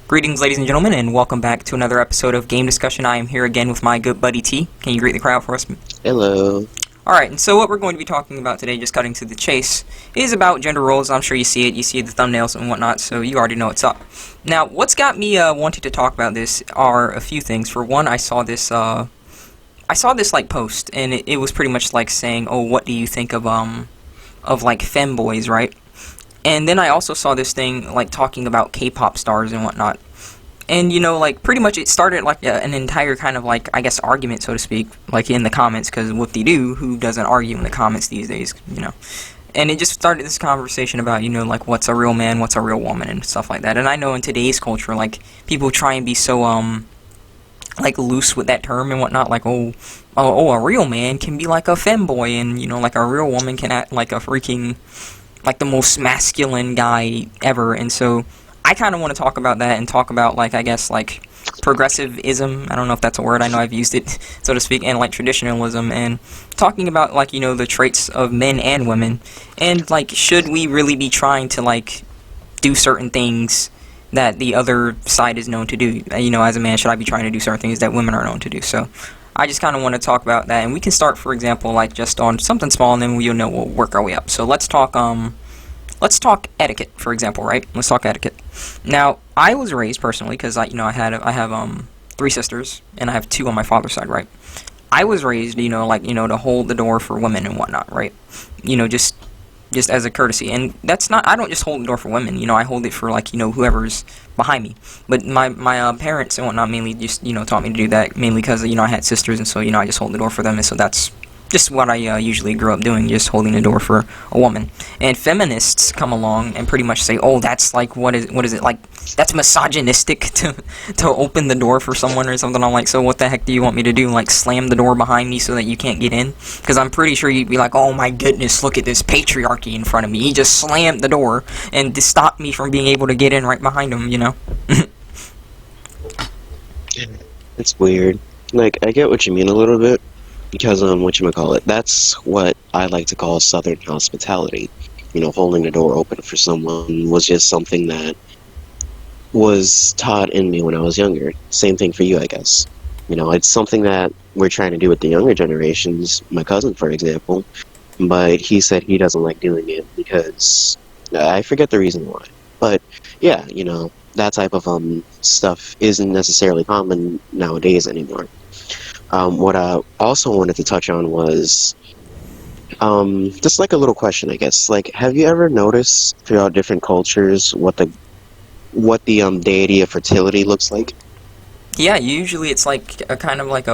Greetings, ladies and gentlemen, and welcome back to another episode of Game Discussion. I am here again with my good buddy T. Can you greet the crowd for us? Hello. Alright, and so what we're going to be talking about today, just cutting to the chase, is about gender roles. I'm sure you see it, you see the thumbnails and whatnot, so you already know what's up. Now, what's got me wanting to talk about this are a few things. For one, I saw this like post, and it was pretty much like saying, oh, what do you think of like femboys, right? And then I also saw this thing, like, talking about K-pop stars and whatnot. And, you know, like, pretty much it started, like, an entire kind of, like, I guess, argument, so to speak, like, in the comments, because whoop-de-doo, who doesn't argue in the comments these days, you know? And it just started this conversation about, you know, like, what's a real man, what's a real woman, and stuff like that. And I know in today's culture, like, people try and be so, like, loose with that term and whatnot, like, a real man can be like a femboy, and, you know, like, a real woman can act like a freaking, like, the most masculine guy ever. And so I kind of want to talk about that and talk about, like, I guess, like, progressivism. I don't know if that's a word. I know I've used it, so to speak, and, like, traditionalism, and talking about, like, you know, the traits of men and women, and, like, should we really be trying to, like, do certain things that the other side is known to do? You know, as a man, should I be trying to do certain things that women are known to do? So I just kind of want to talk about that, and we can start, for example, like, just on something small, and then we'll work our way up. So let's talk etiquette, for example, right? Let's talk etiquette. Now, I was raised personally, because I have 3 sisters, and I have 2 on my father's side, right? I was raised, you know, like, you know, to hold the door for women and whatnot, right? You know, just as a courtesy. And that's not, I don't just hold the door for women, you know, I hold it for, like, you know, whoever's behind me. But my parents and whatnot mainly just, you know, taught me to do that, mainly because, you know, I had sisters, and so, you know, I just hold the door for them, and so that's just what I usually grew up doing, just holding the door for a woman. And feminists come along and pretty much say, oh, that's like, what is it, like, that's misogynistic to open the door for someone or something. I'm like, so what the heck do you want me to do, like, slam the door behind me so that you can't get in? Because I'm pretty sure you'd be like, oh my goodness, look at this patriarchy in front of me. He just slammed the door and to stop me from being able to get in right behind him, you know? It's weird. Like, I get what you mean a little bit, because, whatchamacallit, that's what I like to call Southern hospitality. You know, holding the door open for someone was just something that was taught in me when I was younger. Same thing for you, I guess. You know, it's something that we're trying to do with the younger generations, my cousin, for example, but he said he doesn't like doing it because, I forget the reason why. But, yeah, you know, that type of stuff isn't necessarily common nowadays anymore. What I also wanted to touch on was just like a little question, I guess. Like, have you ever noticed throughout different cultures what the deity of fertility looks like? Yeah, usually it's like a kind of like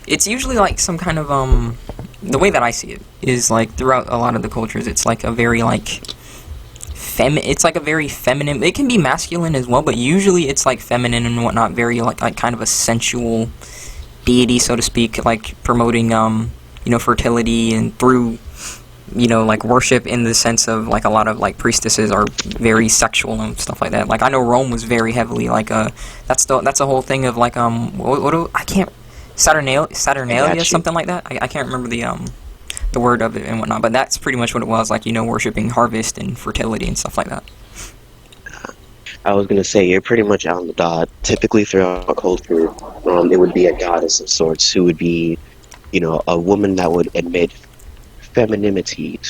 it's usually like some kind of, the way that I see it is, like, throughout a lot of the cultures, it's like a very, like, it's like a very feminine, it can be masculine as well, but usually it's like feminine and whatnot, very like kind of a sensual deity, so to speak, like promoting, you know, fertility, and through, you know, like worship in the sense of, like, a lot of, like, priestesses are very sexual and stuff like that. Like, I know Rome was very heavily, like, that's a whole thing of, like, I can't, Saturnalia, something like that. I can't remember the word of it and whatnot, but that's pretty much what it was, like, you know, worshiping harvest and fertility and stuff like that. I was going to say, you're pretty much on the dot. Typically throughout culture, it would be a goddess of sorts who would be, you know, a woman that would admit femininity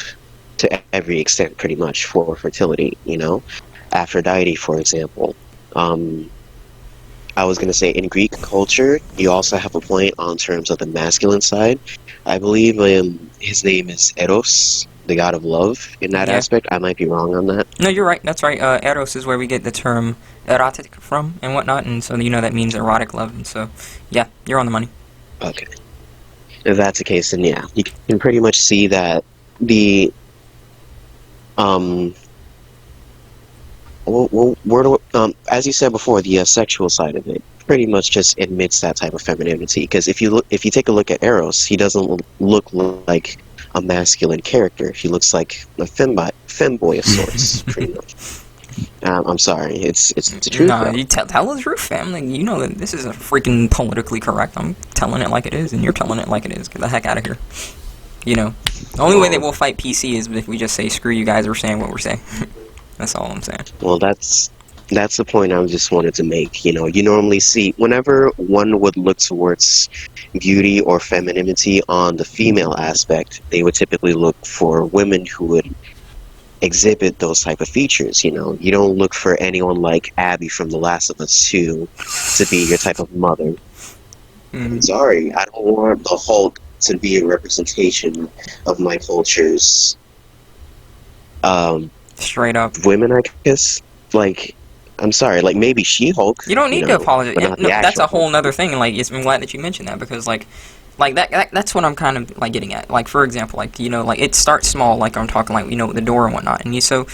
to every extent, pretty much, for fertility, you know? Aphrodite, for example. I was going to say, in Greek culture, you also have a point on terms of the masculine side. I believe his name is Eros, the god of love, in that aspect. I might be wrong on that. No, you're right. That's right. Eros is where we get the term erotic from and whatnot, and so, you know, that means erotic love, and so, yeah, you're on the money. Okay. If that's the case, then yeah, you can pretty much see that the as you said before, the sexual side of it pretty much just admits that type of femininity. Because if you take a look at Eros, he doesn't look like a masculine character. He looks like a femboy of sorts, pretty much. I'm sorry, it's the truth. No, you tell the truth, fam. Like, you know that this is a freaking politically correct. I'm telling it like it is, and you're telling it like it is. Get the heck out of here. You know, the only way that we'll fight PC is if we just say, screw you guys, we're saying what we're saying. That's all I'm saying. Well, that's That's the point I just wanted to make. You normally see whenever one would look towards beauty or femininity on the female aspect, they would typically look for women who would exhibit those type of features. You don't look for anyone like Abby from The Last of Us 2 to be your type of mother. I'm Mm, sorry, I don't want the Hulk to be a representation of my culture's um, straight up. women, I guess. Like, I'm sorry, like maybe She-Hulk, You don't need to apologize. but not No, the that's actual a whole Hulk. nother thing. Like, I'm glad that you mentioned that because, like that's what I'm kind of like getting at. Like, for example, like like it starts small. Like I'm talking, like with the door and whatnot. And so,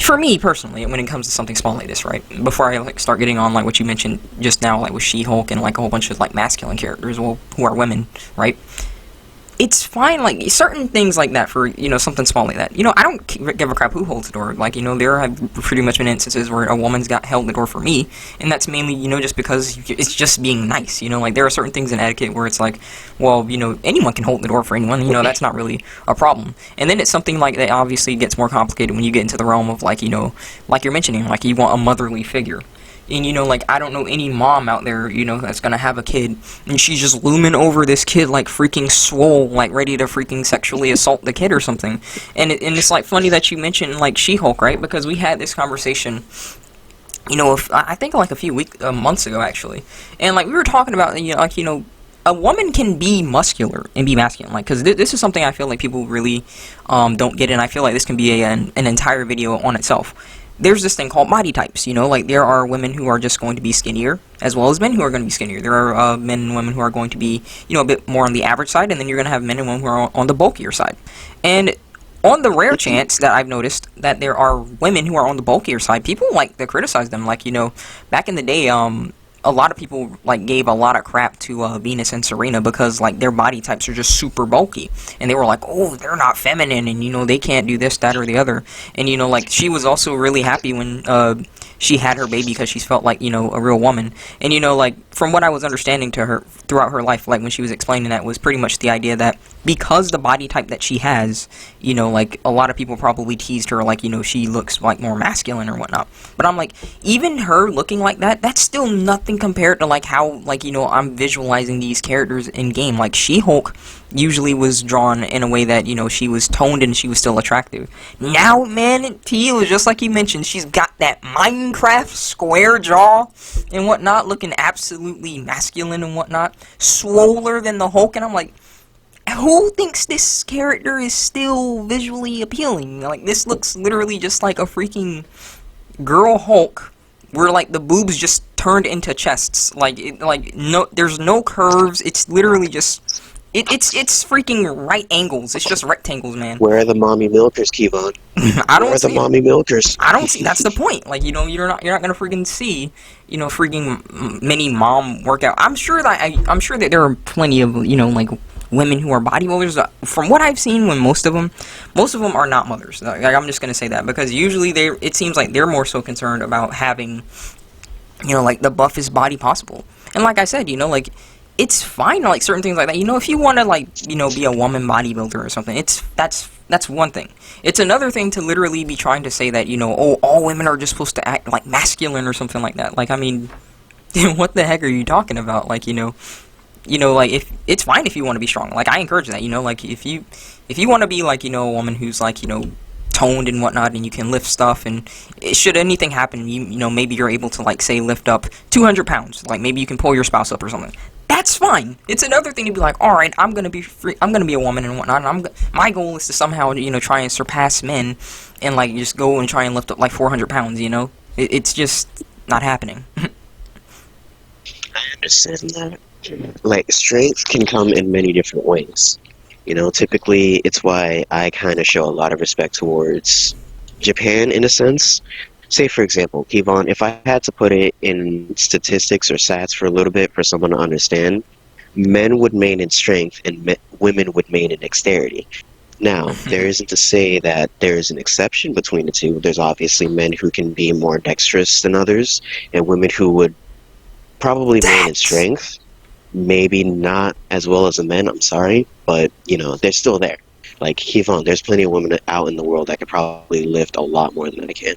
for me personally, when it comes to something small like this, right? Before I like start getting on like what you mentioned just now, like with She-Hulk and like a whole bunch of like masculine characters, well, who are women, right? It's fine, like certain things like that for something small like that. I don't give a crap who holds the door. Like there have pretty much been instances where a woman's got held the door for me, and that's mainly just because it's just being nice. Like there are certain things in etiquette where it's like, well, anyone can hold the door for anyone. That's not really a problem. And then it's something like that obviously gets more complicated when you get into the realm of like like you're mentioning, like you want a motherly figure. And like I don't know any mom out there, that's gonna have a kid and she's just looming over this kid like freaking swole, like ready to freaking sexually assault the kid or something. And it's like funny that you mentioned like She-Hulk, right? Because we had this conversation, I think like a few months ago actually, and like we were talking about a woman can be muscular and be masculine, like because this is something I feel like people really don't get, and I feel like this can be an entire video on itself. There's this thing called body types, like there are women who are just going to be skinnier, as well as men who are going to be skinnier. There are men and women who are going to be, a bit more on the average side, and then you're going to have men and women who are on the bulkier side. And on the rare chance that I've noticed that there are women who are on the bulkier side, people like to criticize them. Like, back in the day, a lot of people like gave a lot of crap to Venus and Serena because like their body types are just super bulky, and they were like, oh, they're not feminine, and they can't do this, that, or the other. And like she was also really happy when she had her baby because she felt like a real woman. And like from what I was understanding to her throughout her life, like when she was explaining that, was pretty much the idea that because the body type that she has, like a lot of people probably teased her like she looks like more masculine or whatnot. But I'm like, even her looking like that, that's still nothing compared to like how like I'm visualizing these characters in game. Like She-Hulk usually was drawn in a way that she was toned and she was still attractive. Now, man, T was just like you mentioned, she's got that Minecraft square jaw and whatnot, looking absolutely masculine and whatnot, swoller than the Hulk. And I'm like, who thinks this character is still visually appealing? Like, this looks literally just like a freaking girl Hulk, where like the boobs just turned into chests. Like, no, there's no curves. It's literally just it's freaking right angles. It's just rectangles, man. Where are the mommy milkers, Kevon? I don't Where are the see mommy milkers? I don't see. That's the point. Like you're not gonna freaking see freaking many mom workout. I'm sure that there are plenty of like women who are bodybuilders. From what I've seen, when most of them are not mothers. Like, I'm just gonna say that because usually it seems like they're more so concerned about having like the buffest body possible. And like I said, like it's fine, like certain things like that. If you want to like be a woman bodybuilder or something, that's one thing. It's another thing to literally be trying to say that oh, all women are just supposed to act like masculine or something like that. Like, I mean, what the heck are you talking about? Like, like if it's fine if you want to be strong. Like I encourage that. Like if you want to be like a woman who's like toned and whatnot, and you can lift stuff, and should anything happen, maybe you're able to like say lift up 200 pounds. Like maybe you can pull your spouse up or something. That's fine. It's another thing to be like, all right, I'm gonna be free. I'm gonna be a woman and whatnot. And my goal is to somehow try and surpass men, and like just go and try and lift up like 400 pounds. It's just not happening. I understand that. Like, strength can come in many different ways. Typically, it's why I kind of show a lot of respect towards Japan in a sense. Say, for example, Kevon, if I had to put it in statistics or stats for a little bit for someone to understand, men would main in strength and women would main in dexterity. Now, there isn't to say that there is an exception between the two. There's obviously men who can be more dexterous than others, and women who would probably main in strength. Maybe not as well as the men, I'm sorry, but, they're still there. Like, Kevon, there's plenty of women out in the world that could probably lift a lot more than I can.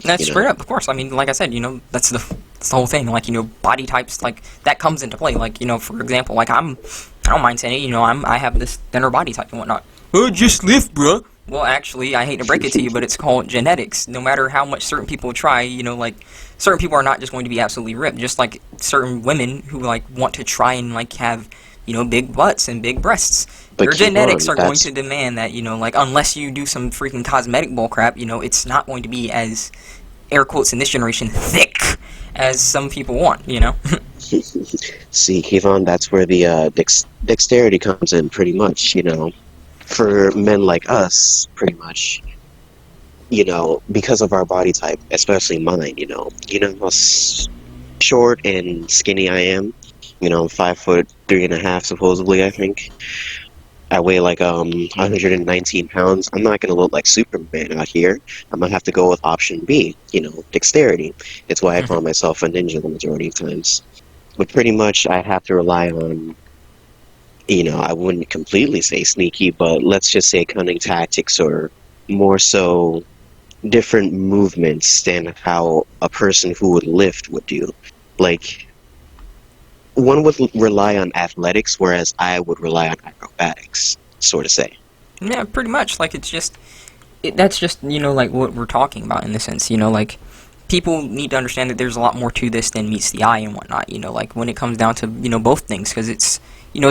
That's you straight know. up, of course. I mean, like I said, that's the whole thing. Like, body types, like, that comes into play. Like, for example, like, I don't mind saying it, I have this thinner body type and whatnot. Oh, just lift, bruh. Well, actually, I hate to break it to you, but it's called genetics. No matter how much certain people try, like, certain people are not just going to be absolutely ripped. Just like certain women who, like, want to try and, like, have, big butts and big breasts. But Your keep genetics on, are going to demand that, like, unless you do some freaking cosmetic bull crap, it's not going to be as, air quotes in this generation, thick as some people want, see, Kevon, that's where the dexterity comes in, pretty much, for men like us, pretty much, because of our body type, especially mine, how short and skinny I am. I'm 5'3.5", supposedly, I think. I weigh like 119 pounds. I'm not gonna look like Superman out here. I'm gonna have to go with option B, dexterity. It's why I call myself a ninja the majority of times. But pretty much I have to rely on, I wouldn't completely say sneaky, but let's just say cunning tactics, or more so different movements than how a person who would lift would do. Like, one would rely on athletics, whereas I would rely on acrobatics, sort of say. Yeah, pretty much. Like, that's just, like, what we're talking about in the sense, like, people need to understand that there's a lot more to this than meets the eye and whatnot, like, when it comes down to, both things, because it's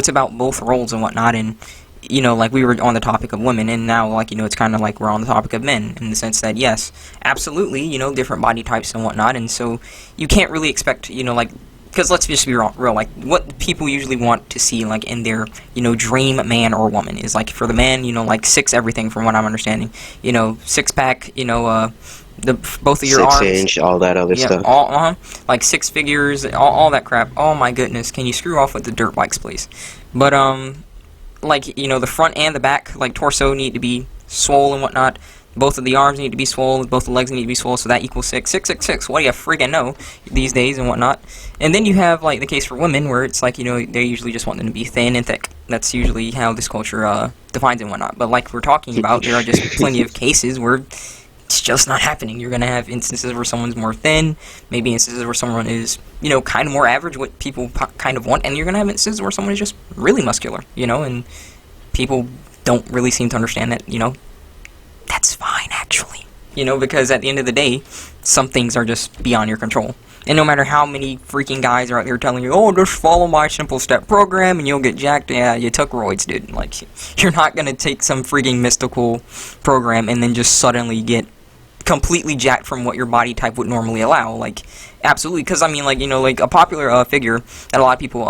about both roles and whatnot, and, like, we were on the topic of women, and now, like, it's kind of like we're on the topic of men, in the sense that, yes, absolutely, different body types and whatnot, and so you can't really expect, like, because let's just be real, like, what people usually want to see, like, in their, dream man or woman is, like, for the man, like, six everything from what I'm understanding, six pack, the both of your arms, 6 inch, all that other stuff. like six figures, all that crap. Oh my goodness, can you screw off with the dirt bikes, please? But like, the front and the back, like, torso need to be swole and whatnot. Both of the arms need to be swole, both the legs need to be swole, so that equals 666. What do you friggin' know these days and whatnot? And then you have, like, the case for women, where it's like, they usually just want them to be thin and thick. That's usually how this culture defines and whatnot. But like we're talking about, there are just plenty of cases where it's just not happening. You're going to have instances where someone's more thin, maybe instances where someone is, kind of more average, what people kind of want, and you're going to have instances where someone is just really muscular, and people don't really seem to understand that, that's fine, actually. Because at the end of the day, some things are just beyond your control. And no matter how many freaking guys are out there telling you, oh, just follow my simple step program and you'll get jacked, yeah, you took roids, dude. Like, you're not gonna take some freaking mystical program and then just suddenly get completely jacked from what your body type would normally allow. Like, absolutely. Because, I mean, like, like, a popular figure that a lot of people,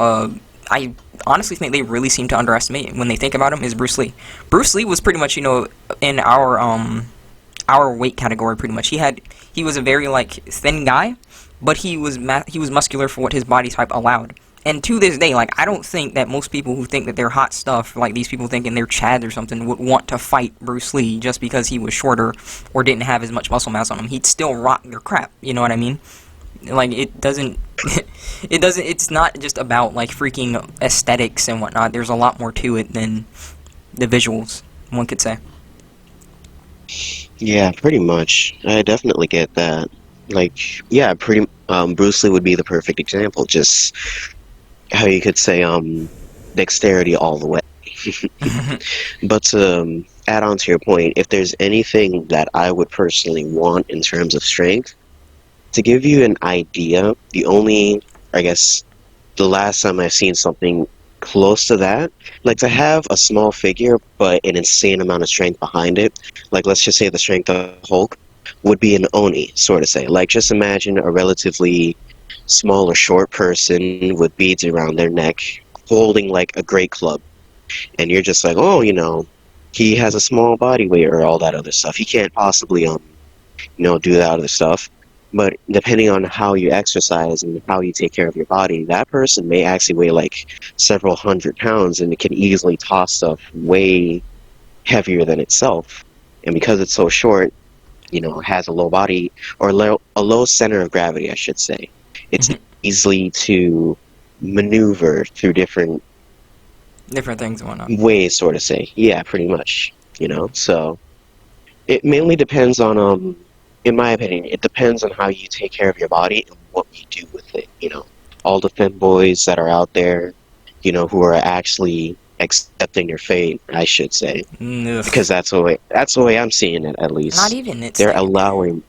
I honestly think they really seem to underestimate when they think about him is Bruce Lee. Bruce Lee was pretty much, in our weight category, pretty much. He was a very, like, thin guy, but he was muscular for what his body type allowed. And to this day, like, I don't think that most people who think that they're hot stuff, like these people thinking they're Chads or something, would want to fight Bruce Lee just because he was shorter or didn't have as much muscle mass on him. He'd still rock their crap, you know what I mean? Like, it's not just about, like, freaking aesthetics and whatnot. There's a lot more to it than the visuals, one could say. Yeah, pretty much. I definitely get that. Like, yeah, Bruce Lee would be the perfect example. Just how you could say, dexterity all the way. But to add on to your point, if there's anything that I would personally want in terms of strength, to give you an idea, I guess, the last time I've seen something close to that, like, to have a small figure but an insane amount of strength behind it, like, let's just say the strength of Hulk, would be an Oni, sort of say. Like, just imagine a relatively small or short person with beads around their neck, holding, like, a great club. And you're just like, oh, he has a small body weight or all that other stuff. He can't possibly, do that other stuff. But depending on how you exercise and how you take care of your body, that person may actually weigh, like, several 100 pounds, and it can easily toss stuff way heavier than itself. And because it's so short, has a low body, or a low center of gravity, I should say. It's easily to maneuver through different things and whatnot. ways, sort of say. Yeah, pretty much. So it mainly depends on in my opinion, it depends on how you take care of your body and what you do with it. All the femboys that are out there, who are actually accepting their fate, I should say, because Ugh. that's the way I'm seeing it. At Not least even. It's they're allowing,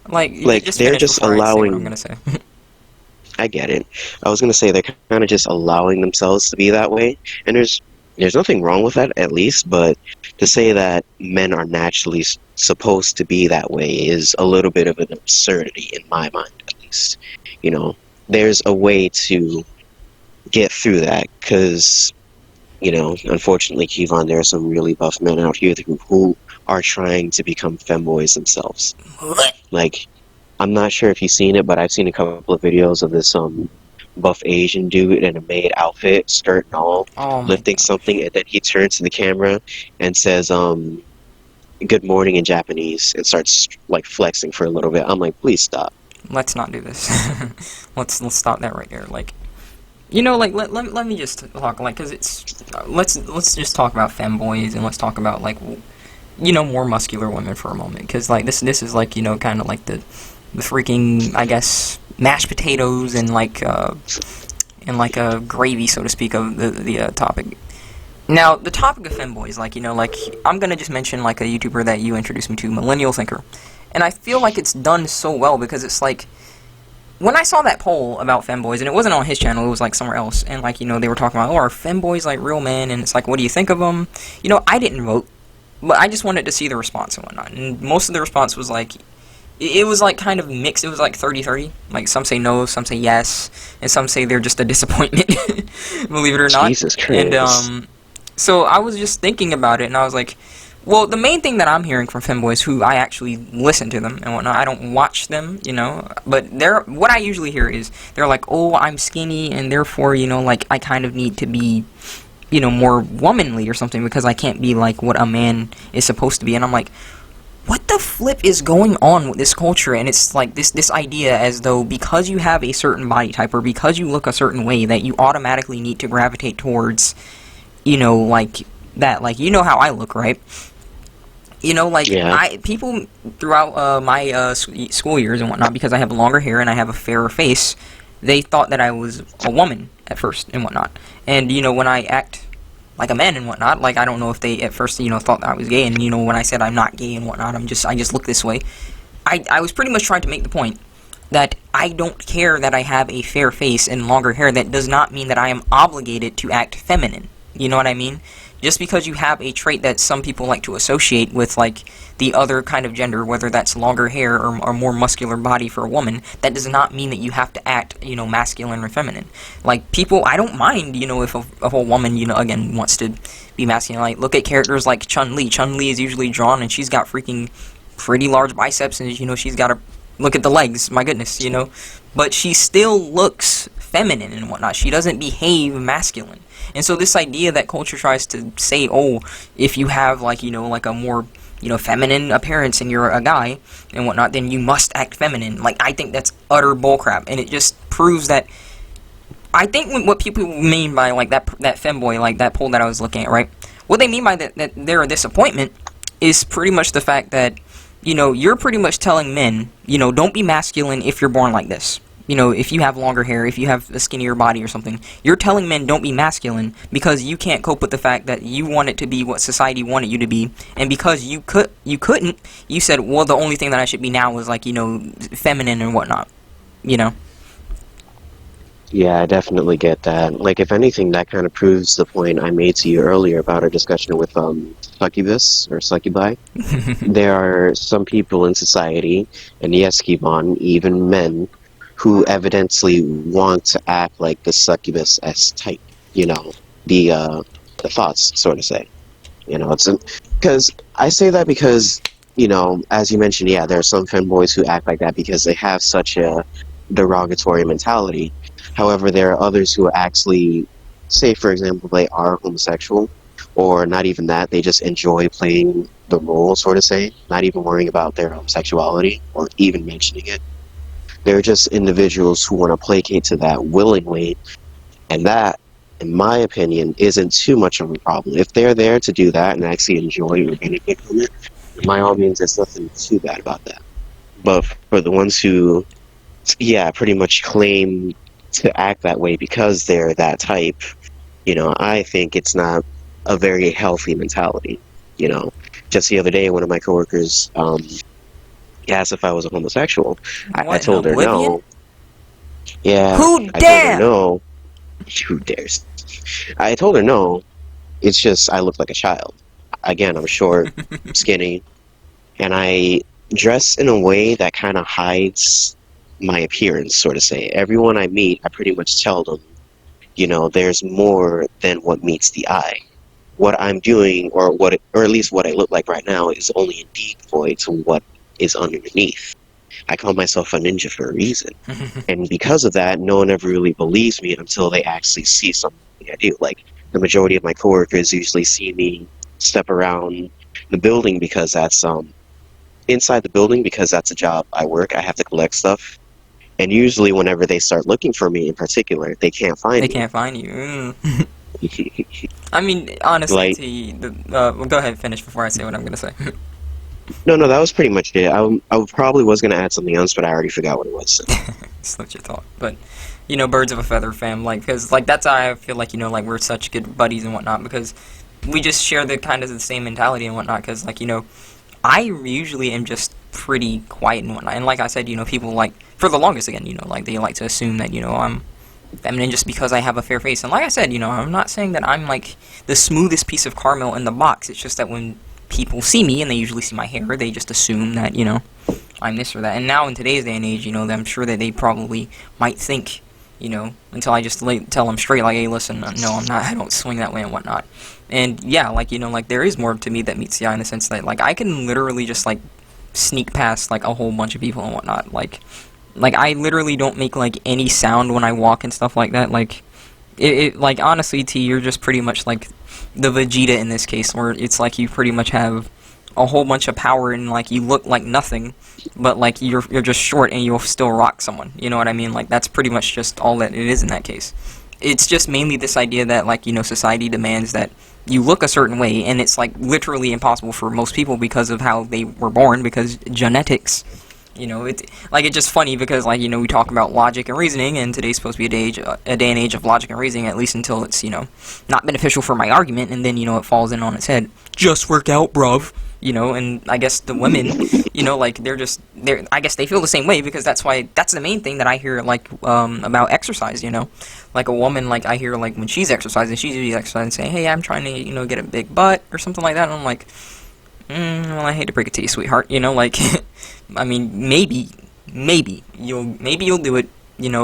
like like just they're finish just before I say what I'm allowing. gonna say. I get it. I was gonna say they're kind of just allowing themselves to be that way, and there's nothing wrong with that, at least. But to say that men are naturally supposed to be that way is a little bit of an absurdity in my mind, at least. You know, there's a way to get through that because unfortunately, Kevon, there are some really buff men out here who are trying to become femboys themselves. Like, I'm not sure if you've seen it, but I've seen a couple of videos of this buff Asian dude in a maid outfit, skirt and all, Oh my lifting god. something, and then he turns to the camera and says, "Good morning" in Japanese, and starts like flexing for a little bit. I'm like, please stop. Let's not do this. let's stop that right there. Like, like let me just talk like because it's let's just talk about femboys and let's talk about like more muscular women for a moment because like this is like kind of like the freaking I guess mashed potatoes and like a gravy so to speak of the topic. Now the topic of femboys, like like I'm gonna just mention like a YouTuber that you introduced me to, Millennial Thinker, and I feel like it's done so well because it's like when I saw that poll about femboys, and it wasn't on his channel, it was like somewhere else, and like they were talking about, oh, are femboys like real men? And it's like, what do you think of them? I didn't vote, but I just wanted to see the response and whatnot. And most of the response was like, it was like kind of mixed. It was like 30-30. Like some say no, some say yes, and some say they're just a disappointment. Believe it or not. Jesus And Christ. so I was just thinking about it, and I was like, well, the main thing that I'm hearing from femboys, who I actually listen to them and whatnot, I don't watch them, but what I usually hear is they're like, oh, I'm skinny, and therefore, like I kind of need to be, more womanly or something because I can't be like what a man is supposed to be, and I'm like, what the flip is going on with this culture? And it's like this idea as though because you have a certain body type or because you look a certain way that you automatically need to gravitate towards, like that, like how I look, right? Like Yeah. people throughout my school years and whatnot, because I have longer hair and I have a fairer face, they thought that I was a woman at first and whatnot. And when I act like a man and whatnot, like I don't know if they at first thought that I was gay. And when I said I'm not gay and whatnot, I just look this way. I was pretty much trying to make the point that I don't care that I have a fair face and longer hair. That does not mean that I am obligated to act feminine. You know what I mean? Just because you have a trait that some people like to associate with, like, the other kind of gender, whether that's longer hair or more muscular body for a woman, that does not mean that you have to act, masculine or feminine. Like, people, I don't mind, if a woman, again, wants to be masculine. Like, look at characters like Chun-Li. Chun-Li is usually drawn, and she's got freaking pretty large biceps, and, she's got a... Look at the legs, my goodness, But she still looks feminine and whatnot. She doesn't behave masculine. And so this idea that culture tries to say, oh, if you have like a more feminine appearance and you're a guy and whatnot, then you must act feminine. Like, I think that's utter bullcrap, and it just proves that. I think what people mean by like that femboy, like that poll that I was looking at, right? What they mean by that they're a disappointment is pretty much the fact that you're pretty much telling men, don't be masculine if you're born like this. If you have longer hair, if you have a skinnier body or something, you're telling men don't be masculine because you can't cope with the fact that you want it to be what society wanted you to be, and because you couldn't, you said, well, the only thing that I should be now is like feminine and whatnot. Yeah, I definitely get that. Like, if anything, that kind of proves the point I made to you earlier about our discussion with succubus or succubi. There are some people in society, and yes, Kibon, even men, who evidently want to act like the succubus as type. The thoughts, so to say. It's because I say that because as you mentioned, yeah, there are some femboys who act like that because they have such a derogatory mentality. However, there are others who actually, say for example, they are homosexual, or not even that, they just enjoy playing the role, sort of say, not even worrying about their homosexuality or even mentioning it. They're just individuals who want to placate to that willingly, and that, in my opinion, isn't too much of a problem. If they're there to do that and actually enjoy or benefit from it, by all means, there's nothing too bad about that. But for the ones who, yeah, pretty much claim to act that way because they're that type, I think it's not a very healthy mentality. You know, just the other day, one of my coworkers asked if I was a homosexual. I What, in told her Oblivion? no. Yeah, Who I told her dare? no. Who dares? I told her no. It's just I look like a child. Again, I'm short, skinny, and I dress in a way that kind of hides my appearance, so to say. Everyone I meet, I pretty much tell them, there's more than what meets the eye. What I'm doing, or at least what I look like right now, is only a decoy to what is underneath. I call myself a ninja for a reason. And because of that, no one ever really believes me until they actually see something I do. Like, the majority of my coworkers usually see me step around the building because that's inside the building because that's a job I work. I have to collect stuff. And usually whenever they start looking for me in particular, they can't find They me. can't find you. I mean, honestly, Like, T, well, go ahead and finish before I say what I'm gonna say. no, that was pretty much it. I probably was going to add something else, but I already forgot what it was. So. Slipped your thought. But, birds of a feather, fam. Like, because, like, that's how I feel like, like, we're such good buddies and whatnot, because we just share the kind of the same mentality and whatnot, because, like, I usually am just pretty quiet and whatnot. And like I said, people like, for the longest again, like, they like to assume that, I'm feminine just because I have a fair face. And like I said, I'm not saying that I'm, like, the smoothest piece of caramel in the box. It's just that when people see me, and they usually see my hair, they just assume that, I'm this or that. And now in today's day and age, I'm sure that they probably might think, until I just tell them straight, like, hey, listen, no, I'm not, I don't swing that way and whatnot. And yeah, like, like, there is more to me that meets the eye in the sense that, like, I can literally just, like, sneak past, like, a whole bunch of people and whatnot. Like, I literally don't make, like, any sound when I walk and stuff like that. Like, like, honestly, T, you're just pretty much, like, the Vegeta in this case, where it's like you pretty much have a whole bunch of power and, like, you look like nothing, but, like, you're just short and you'll still rock someone. You know what I mean? Like, that's pretty much just all that it is in that case. It's just mainly this idea that, like, society demands that you look a certain way, and it's, like, literally impossible for most people because of how they were born, because genetics. It's just funny because, like, we talk about logic and reasoning, and today's supposed to be a day and age of logic and reasoning, at least until it's, not beneficial for my argument, and then, it falls in on its head. Just work out, bruv. And I guess the women, like, I guess they feel the same way, because that's the main thing that I hear, like, about exercise, Like, a woman, like, I hear, like, when she's exercising, she's usually exercising, saying, hey, I'm trying to, get a big butt, or something like that, and I'm like, well, I hate to break it to you, sweetheart, like, I mean, maybe you'll do it,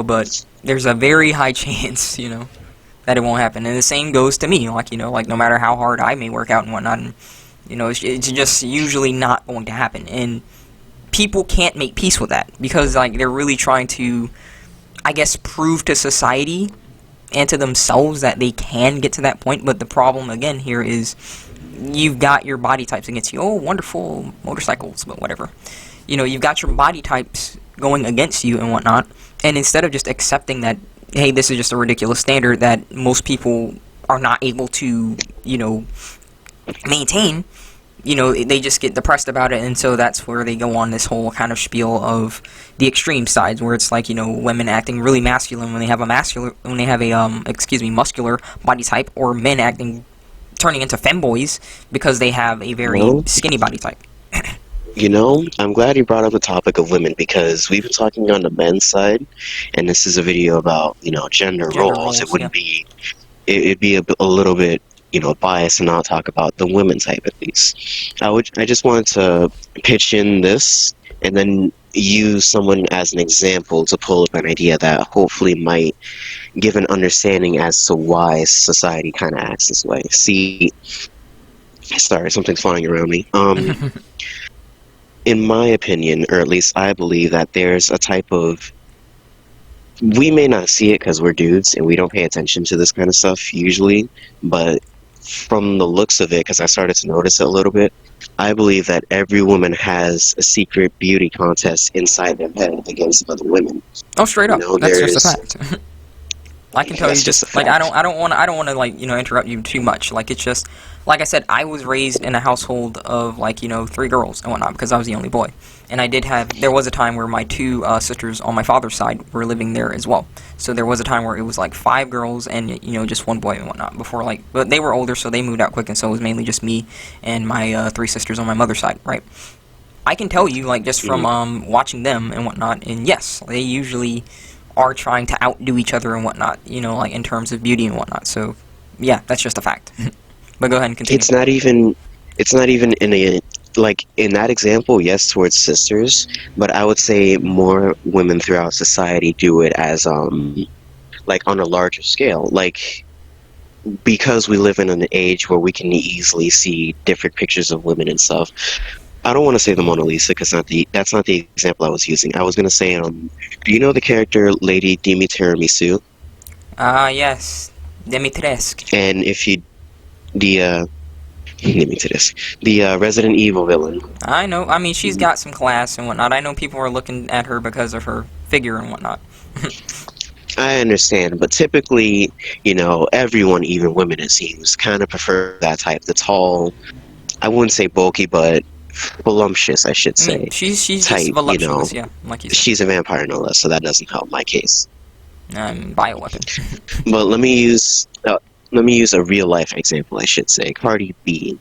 but there's a very high chance, that it won't happen. And the same goes to me, like, like, no matter how hard I may work out and whatnot, and, it's just usually not going to happen. And people can't make peace with that, because, like, they're really trying to, I guess, prove to society and to themselves that they can get to that point. But the problem, again, here is you've got your body types against you. Oh, wonderful motorcycles, but whatever. You've got your body types going against you and whatnot, and instead of just accepting that, hey, this is just a ridiculous standard that most people are not able to, maintain, they just get depressed about it, and so that's where they go on this whole kind of spiel of the extreme sides, where it's like, women acting really masculine when they have a muscular body type, or men turning into femboys because they have a very skinny body type. I'm glad you brought up the topic of women, because we've been talking on the men's side, and this is a video about, gender roles. It wouldn't be, it'd be a little bit, biased to not talk about the women type, at least. I just wanted to pitch in this, and then use someone as an example to pull up an idea that hopefully might give an understanding as to why society kind of acts this way. See, sorry, something's flying around me. In my opinion, or at least I believe, that there's a type of, we may not see it because we're dudes and we don't pay attention to this kind of stuff usually, but from the looks of it, because I started to notice it a little bit, I believe that every woman has a secret beauty contest inside their head against other women. Oh, straight up. That's just a fact. I can tell you That's just a just like I fact. don't want to like interrupt you too much. Like it's just like I said, I was raised in a household of like 3 girls and whatnot because I was the only boy, and there was a time where my two sisters on my father's side were living there as well. So there was a time where it was like 5 girls and just one boy and whatnot before but they were older, so they moved out quick, and so it was mainly just me and my 3 sisters on my mother's side, right? I can tell you like just from Mhm. watching them and whatnot, and yes, they usually are trying to outdo each other and whatnot, like in terms of beauty and whatnot. So, yeah, that's just a fact. But go ahead and continue. It's not even. It's not even in a like in that example. Yes, towards sisters, but I would say more women throughout society do it as like on a larger scale. Like because we live in an age where we can easily see different pictures of women and stuff. I don't want to say the Mona Lisa because that's not the example I was using. I was gonna say, do you know the character Lady Dimitrescu? Yes. Dimitrescu. And if you the Dimitrescu, the Resident Evil villain. I know. I mean, she's got some class and whatnot. I know people are looking at her because of her figure and whatnot. I understand, but typically, everyone, even women, it seems, kind of prefer that type. The tall, I wouldn't say bulky, but voluptuous, I should I mean, say, she's just type. voluptuous, yeah, like you said. She's a vampire, no less, so that doesn't help my case. Bioweapon. But let me use a real life example, I should say. Cardi B.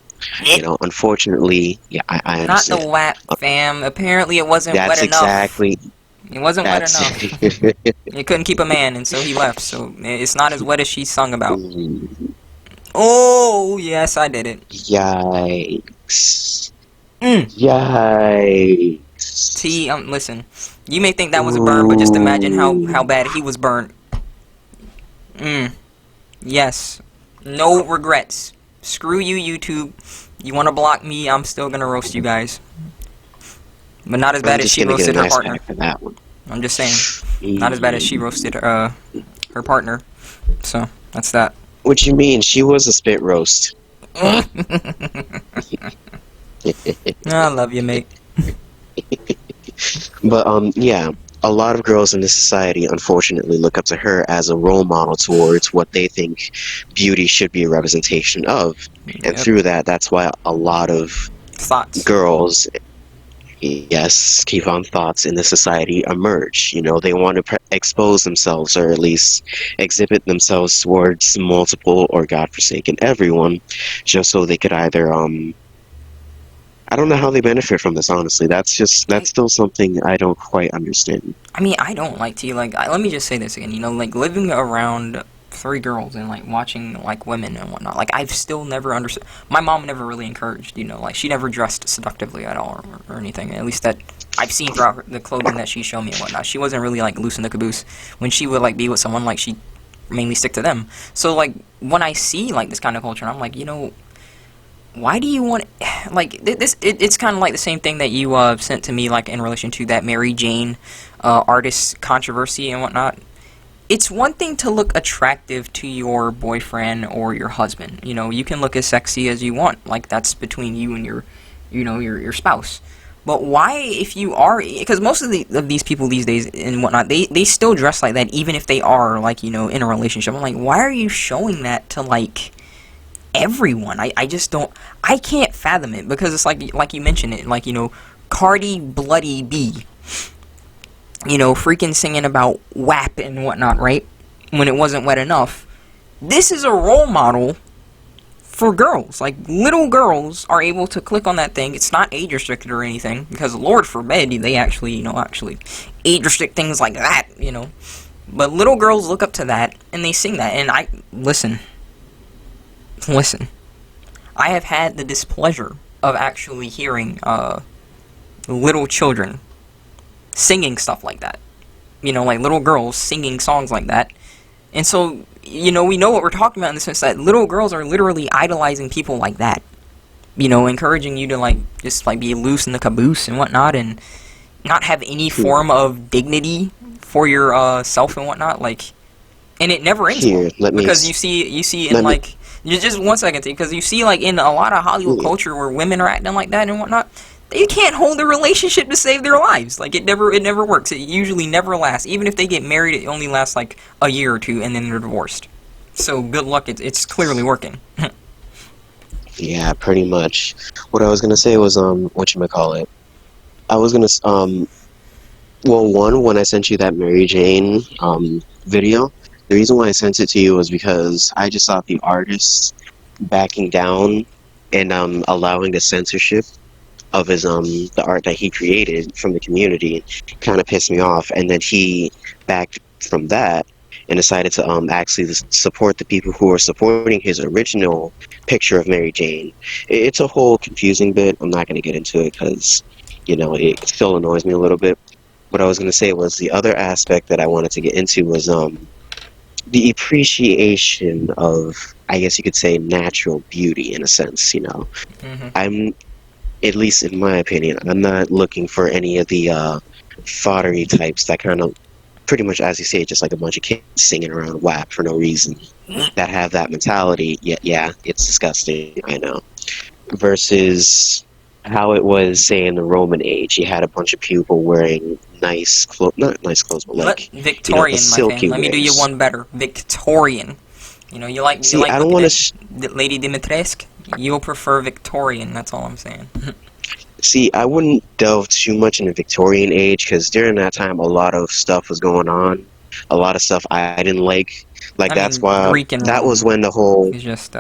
Unfortunately, yeah, I Not the understand. WAP, fam. Apparently, it wasn't wet That's enough. exactly It wasn't wet that's. enough. He couldn't keep a man, and so he left. So it's not as wet as she sung about. Oh, yes, I did it. Yikes! Mm. Yikes! Listen. You may think that was a burn, but just imagine how Ooh. bad he was burnt. Yes. No regrets. Screw you, YouTube. You want to block me, I'm still gonna roast you guys. But not as I'm bad as just she gonna get a roasted her nice partner. pack for that one. I'm just saying. Not as bad as she roasted her partner. So, that's that. What you mean? She was a spit roast. I love you, mate. But yeah, a lot of girls in this society unfortunately look up to her as a role model towards what they think beauty should be a representation of. And Yep. through that, that's why a lot of Thoughts. girls, yes, keep on thoughts in the society emerge. They want to expose themselves or at least exhibit themselves towards multiple or godforsaken everyone, just so they could either I don't know how they benefit from this, honestly. That's still something I don't quite understand. I mean, I don't like to, let me just say this again, like, living around 3 girls and, like, watching, like, women and whatnot, like, I've still never understood. My mom never really encouraged, like, she never dressed seductively at all or anything, at least that I've seen throughout the clothing that she showed me and whatnot. She wasn't really, like, loose in the caboose. When she would, like, be with someone, like, she'd mainly stick to them. So, like, when I see, like, this kind of culture, I'm like, why do you want like it's kind of like the same thing that you sent to me, like in relation to that Mary Jane artist controversy and whatnot. It's one thing to look attractive to your boyfriend or your husband. You can look as sexy as you want, like that's between you and your spouse. But why, if you are, because most of these people these days and whatnot, they still dress like that even if they are like in a relationship. I'm like, why are you showing that to like everyone? I just don't, I can't fathom it, because it's like you mentioned it, like Cardi Bloody B, freaking singing about WAP and whatnot, right? When it wasn't wet enough. This is a role model for girls. Like, little girls are able to click on that thing. It's not age restricted or anything, because Lord forbid they actually age restrict things like that, But little girls look up to that and they sing that, and listen, I have had the displeasure of actually hearing little children singing stuff like that. Like little girls singing songs like that. And so, we know what we're talking about in the sense that little girls are literally idolizing people like that. Encouraging you to just be loose in the caboose and whatnot, and not have any form of dignity for your self and whatnot. And it never ends well. Here, let me. Because you see in Let me. just 1 second, because you see in a lot of Hollywood culture where women are acting like that and whatnot, they can't hold a relationship to save their lives. Like, it never works. It usually never lasts. Even if they get married, it only lasts like a year or two, and then they're divorced. So good luck. It's clearly working. Yeah, pretty much. What I was gonna say was whatchamacallit. I was gonna well, one, when I sent you that Mary Jane video, the reason why I sent it to you was because I just thought the artist backing down and allowing the censorship of his the art that he created from the community kind of pissed me off, and then he backed from that and decided to actually support the people who are supporting his original picture of Mary Jane. It's a whole confusing bit. I'm not going to get into it because it still annoys me a little bit. What I was going to say was the other aspect that I wanted to get into was the appreciation of, I guess you could say, natural beauty in a sense. Mm-hmm. I'm, at least in my opinion, I'm not looking for any of the foddery types that kind of, pretty much as you say, just like a bunch of kids singing around WAP for no reason, that have that mentality. Yeah, it's disgusting, I know. Versus how it was, say, in the Roman age. You had a bunch of people wearing nice clothes, not nice clothes, but like, Victorian, the silky my fan. Let me do you wares. one better. Victorian. You like See, I don't looking want at Lady Dimitrescu? You'll prefer Victorian, that's all I'm saying. See, I wouldn't delve too much in the Victorian age because during that time, a lot of stuff was going on. A lot of stuff I didn't like. Like, I that's mean, why Greek and that was Rome when the whole. is just,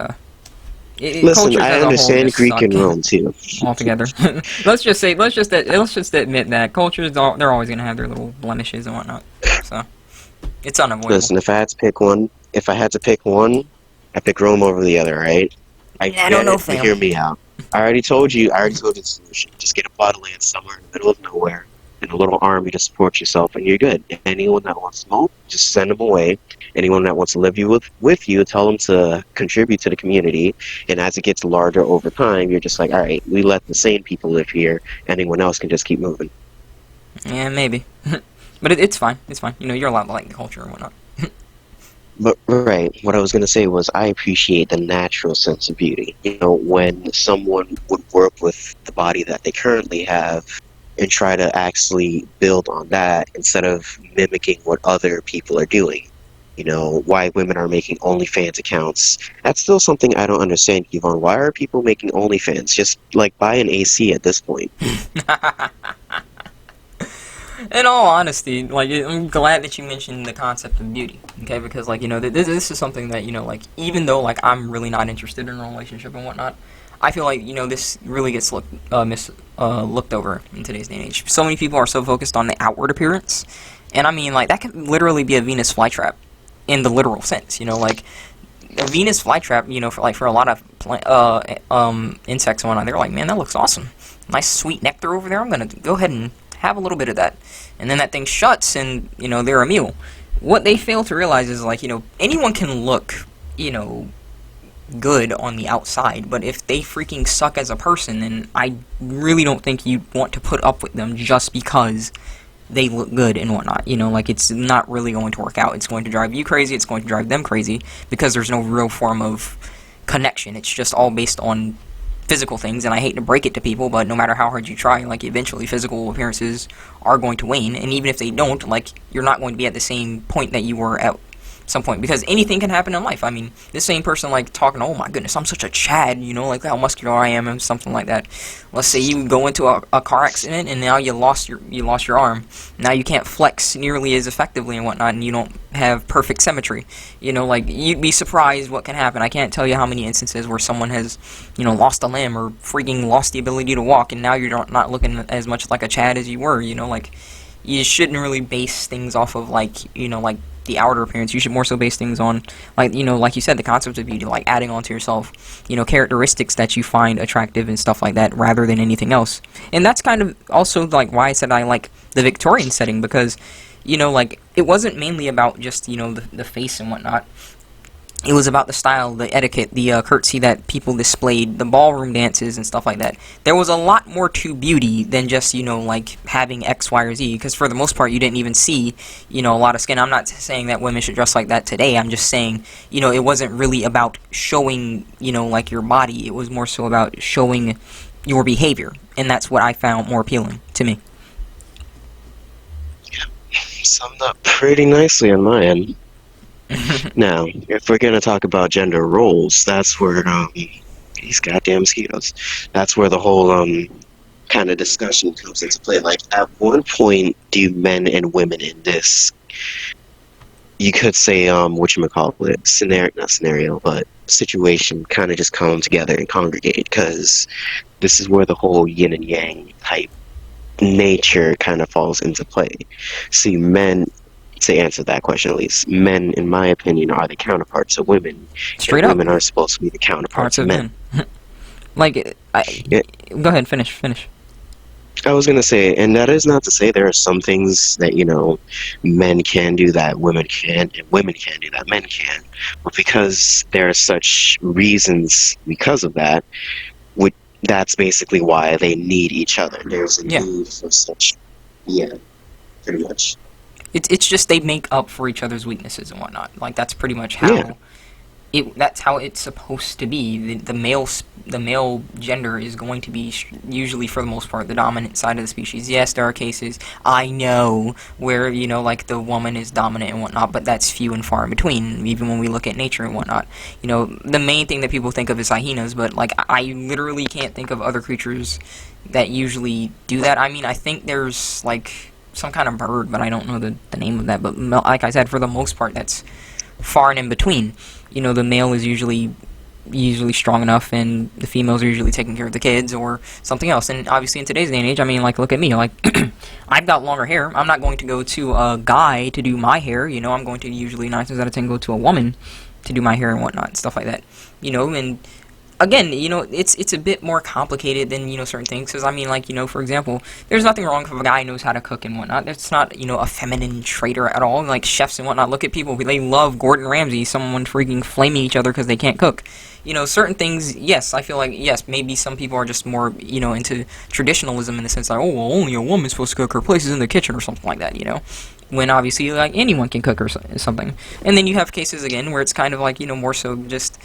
Listen, cultures I as a whole understand just Greek suck and Rome too. altogether. Let's just admit that cultures, they're always gonna have their little blemishes and whatnot. So, it's unavoidable. Listen, if I had to pick one, I pick Rome over the other, right? I don't get know, it, but fam. hear me out. I already told you the solution. Just get a plot of land somewhere in the middle of nowhere and a little army to support yourself, and you're good. Anyone that wants smoke, just send them away. Anyone that wants to live with you, tell them to contribute to the community. And as it gets larger over time, you're just like, all right, we let the sane people live here. Anyone else can just keep moving. Yeah, maybe. But it's fine. It's fine. You're allowed to like the culture and whatnot. But right, what I was going to say was I appreciate the natural sense of beauty. When someone would work with the body that they currently have and try to actually build on that instead of mimicking what other people are doing. Why women are making OnlyFans accounts. That's still something I don't understand, Yvonne. Why are people making OnlyFans? Just, like, buy an AC at this point. In all honesty, like, I'm glad that you mentioned the concept of beauty, okay? Because, like, this is something that, like, even though, like, I'm really not interested in a relationship and whatnot, I feel like, this really gets looked over in today's day and age. So many people are so focused on the outward appearance, and I mean, like, that could literally be a Venus flytrap in the literal sense, like, a Venus flytrap, for a lot of insects and whatnot, they're like, man, that looks awesome. Nice sweet nectar over there, I'm gonna go ahead and have a little bit of that. And then that thing shuts and, they're a meal. What they fail to realize is, like, anyone can look, good on the outside, but if they freaking suck as a person, then I really don't think you want to put up with them just because they look good and whatnot. Like, it's not really going to work out. It's going to drive you crazy, it's going to drive them crazy, because there's no real form of connection. It's just all based on physical things, and I hate to break it to people, but no matter how hard you try, like, eventually physical appearances are going to wane, and even if they don't, like, you're not going to be at the same point that you were at some point, because anything can happen in life. I mean, this same person, like, talking, oh my goodness, I'm such a Chad, like how muscular I am and something like that. Let's say you go into a car accident and now you lost your arm. Now you can't flex nearly as effectively and whatnot, and you don't have perfect symmetry. Like, you'd be surprised what can happen. I can't tell you how many instances where someone has, lost a limb or freaking lost the ability to walk, and now you're not looking as much like a Chad as you were. Like, you shouldn't really base things off of, like, like the outer appearance. You should more so base things on, like, like you said, the concept of beauty, like adding on to yourself, characteristics that you find attractive and stuff like that, rather than anything else. And that's kind of also, like, why I said I like the Victorian setting, because, like, it wasn't mainly about just, the face and whatnot. It was about the style, the etiquette, the courtesy that people displayed, the ballroom dances and stuff like that. There was a lot more to beauty than just, like, having X, Y, or Z, because for the most part, you didn't even see, a lot of skin. I'm not saying that women should dress like that today. I'm just saying, it wasn't really about showing, like, your body. It was more so about showing your behavior, and that's what I found more appealing to me. Summed up pretty nicely on my end. Now, if we're gonna talk about gender roles, that's where these goddamn mosquitoes. That's where the whole kind of discussion comes into play. Like, at what point do men and women in this, you could say, whatchamacallit, not scenario, but situation kind of just come together and congregate? Because this is where the whole yin and yang type nature kind of falls into play. See, men, to answer that question at least, men, in my opinion, are the counterparts of women. Straight and up. Women are supposed to be the counterparts of men. Like, go ahead, finish. I was going to say, and that is not to say there are some things that, men can do that women can, and women can do that men can. But because there are such reasons because of that, that's basically why they need each other. There's a need for such, pretty much. It's just they make up for each other's weaknesses and whatnot. Like, that's pretty much how that's how it's supposed to be. The male gender is going to be usually, for the most part, the dominant side of the species. Yes, there are cases, I know, where, like, the woman is dominant and whatnot, but that's few and far in between, even when we look at nature and whatnot. The main thing that people think of is hyenas, but, like, I literally can't think of other creatures that usually do that. I mean, I think there's, like, some kind of bird, but I don't know the name of that, but like I said, for the most part, that's far and in between. The male is usually strong enough, and the females are usually taking care of the kids or something else. And obviously in today's day and age, I mean, like, look at me. Like, I've got longer hair. I'm not going to go to a guy to do my hair. I'm going to usually 9 times out of 10 go to a woman to do my hair and whatnot, and stuff like that. And again, it's a bit more complicated than, certain things, because, I mean, like, for example, there's nothing wrong if a guy knows how to cook and whatnot. That's not, a feminine trait at all. Like, chefs and whatnot, look at people, they love Gordon Ramsay, someone freaking flaming each other because they can't cook. Certain things, yes, I feel like, yes, maybe some people are just more, into traditionalism in the sense like, oh, well, only a woman's supposed to cook, her place is in the kitchen or something like that, when obviously, like, anyone can cook or something. And then you have cases, again, where it's kind of like, more so just,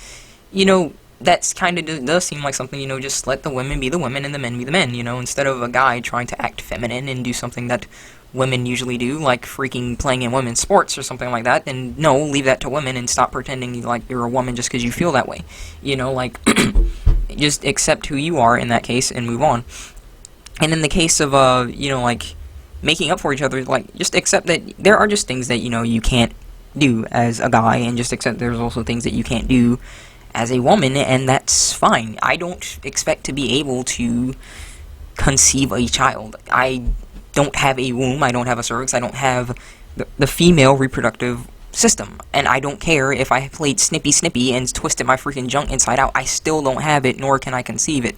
that's kind of does seem like something, just let the women be the women and the men be the men, instead of a guy trying to act feminine and do something that women usually do, like freaking playing in women's sports or something like that, then no, leave that to women and stop pretending like you're a woman just because you feel that way. Like, just accept who you are in that case and move on. And in the case of, like, making up for each other, like, just accept that there are just things that, you can't do as a guy, and just accept there's also things that you can't do as a woman, and that's fine. I don't expect to be able to conceive a child. I don't have a womb, I don't have a cervix, I don't have the female reproductive system, and I don't care if I played Snippy and twisted my freaking junk inside out. I still don't have it, nor can I conceive it.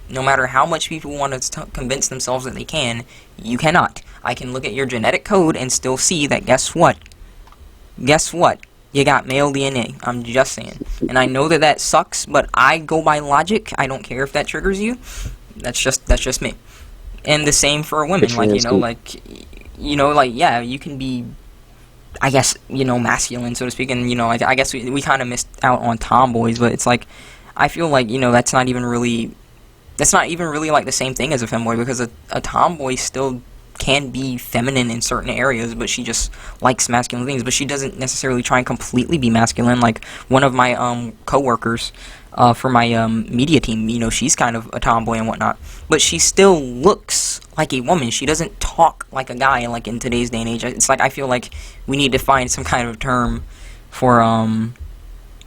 No matter how much people want to convince themselves that they can, you cannot. I can look at your genetic code and still see that, guess what? You got male DNA. I'm just saying. And I know that sucks, but I go by logic. I don't care if that triggers you. That's just me. And the same for women. Like, yeah, you can be, I guess, masculine, so to speak. And, I guess we kind of missed out on tomboys, but it's like, I feel like, that's not even really like the same thing as a femboy, because a tomboy still can be feminine in certain areas, but she just likes masculine things, but she doesn't necessarily try and completely be masculine. Like, one of my co-workers for my media team, she's kind of a tomboy and whatnot, but she still looks like a woman. She doesn't talk like a guy, like, in today's day and age. It's like, I feel like we need to find some kind of term for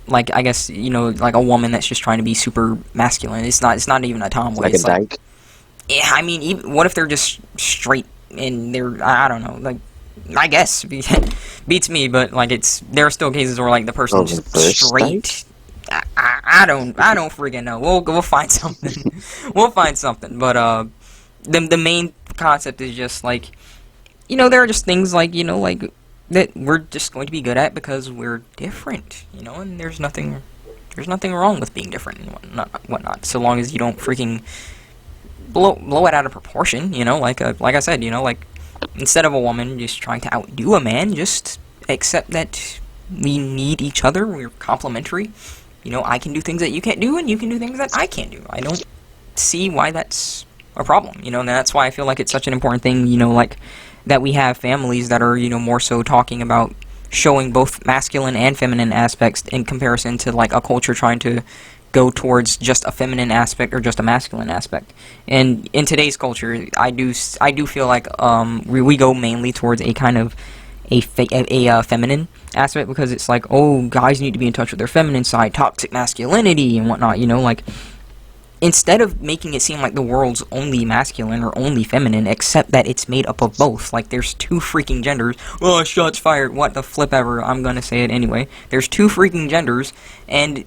like, I guess, like a woman that's just trying to be super masculine. It's not even a tomboy. Like a dyke? Yeah, I mean, what if they're just straight and they're, I don't know, like, I guess, beats me, but, like, there are still cases where, like, the person's straight. I don't freaking know. We'll find something. We'll find something, but, the main concept is just, like, there are just things, like, like, that we're just going to be good at because we're different, and there's nothing wrong with being different and whatnot, so long as you don't freaking blow it out of proportion, like I said, like, instead of a woman just trying to outdo a man, just accept that we need each other, we're complementary, I can do things that you can't do, and you can do things that I can't do. I don't see why that's a problem, you know, and that's why I feel like it's such an important thing, you know, like, that we have families that are, you know, more so talking about showing both masculine and feminine aspects in comparison to, like, a culture trying to go towards just a feminine aspect or just a masculine aspect. And in today's culture, I do feel like we go mainly towards a kind of a feminine aspect, because it's like, oh, guys need to be in touch with their feminine side, toxic masculinity and whatnot, you know, like, instead of making it seem like the world's only masculine or only feminine, except that it's made up of both. Like, there's two freaking genders. Oh, shots fired. What the flip ever. I'm gonna say it anyway. There's two freaking genders, and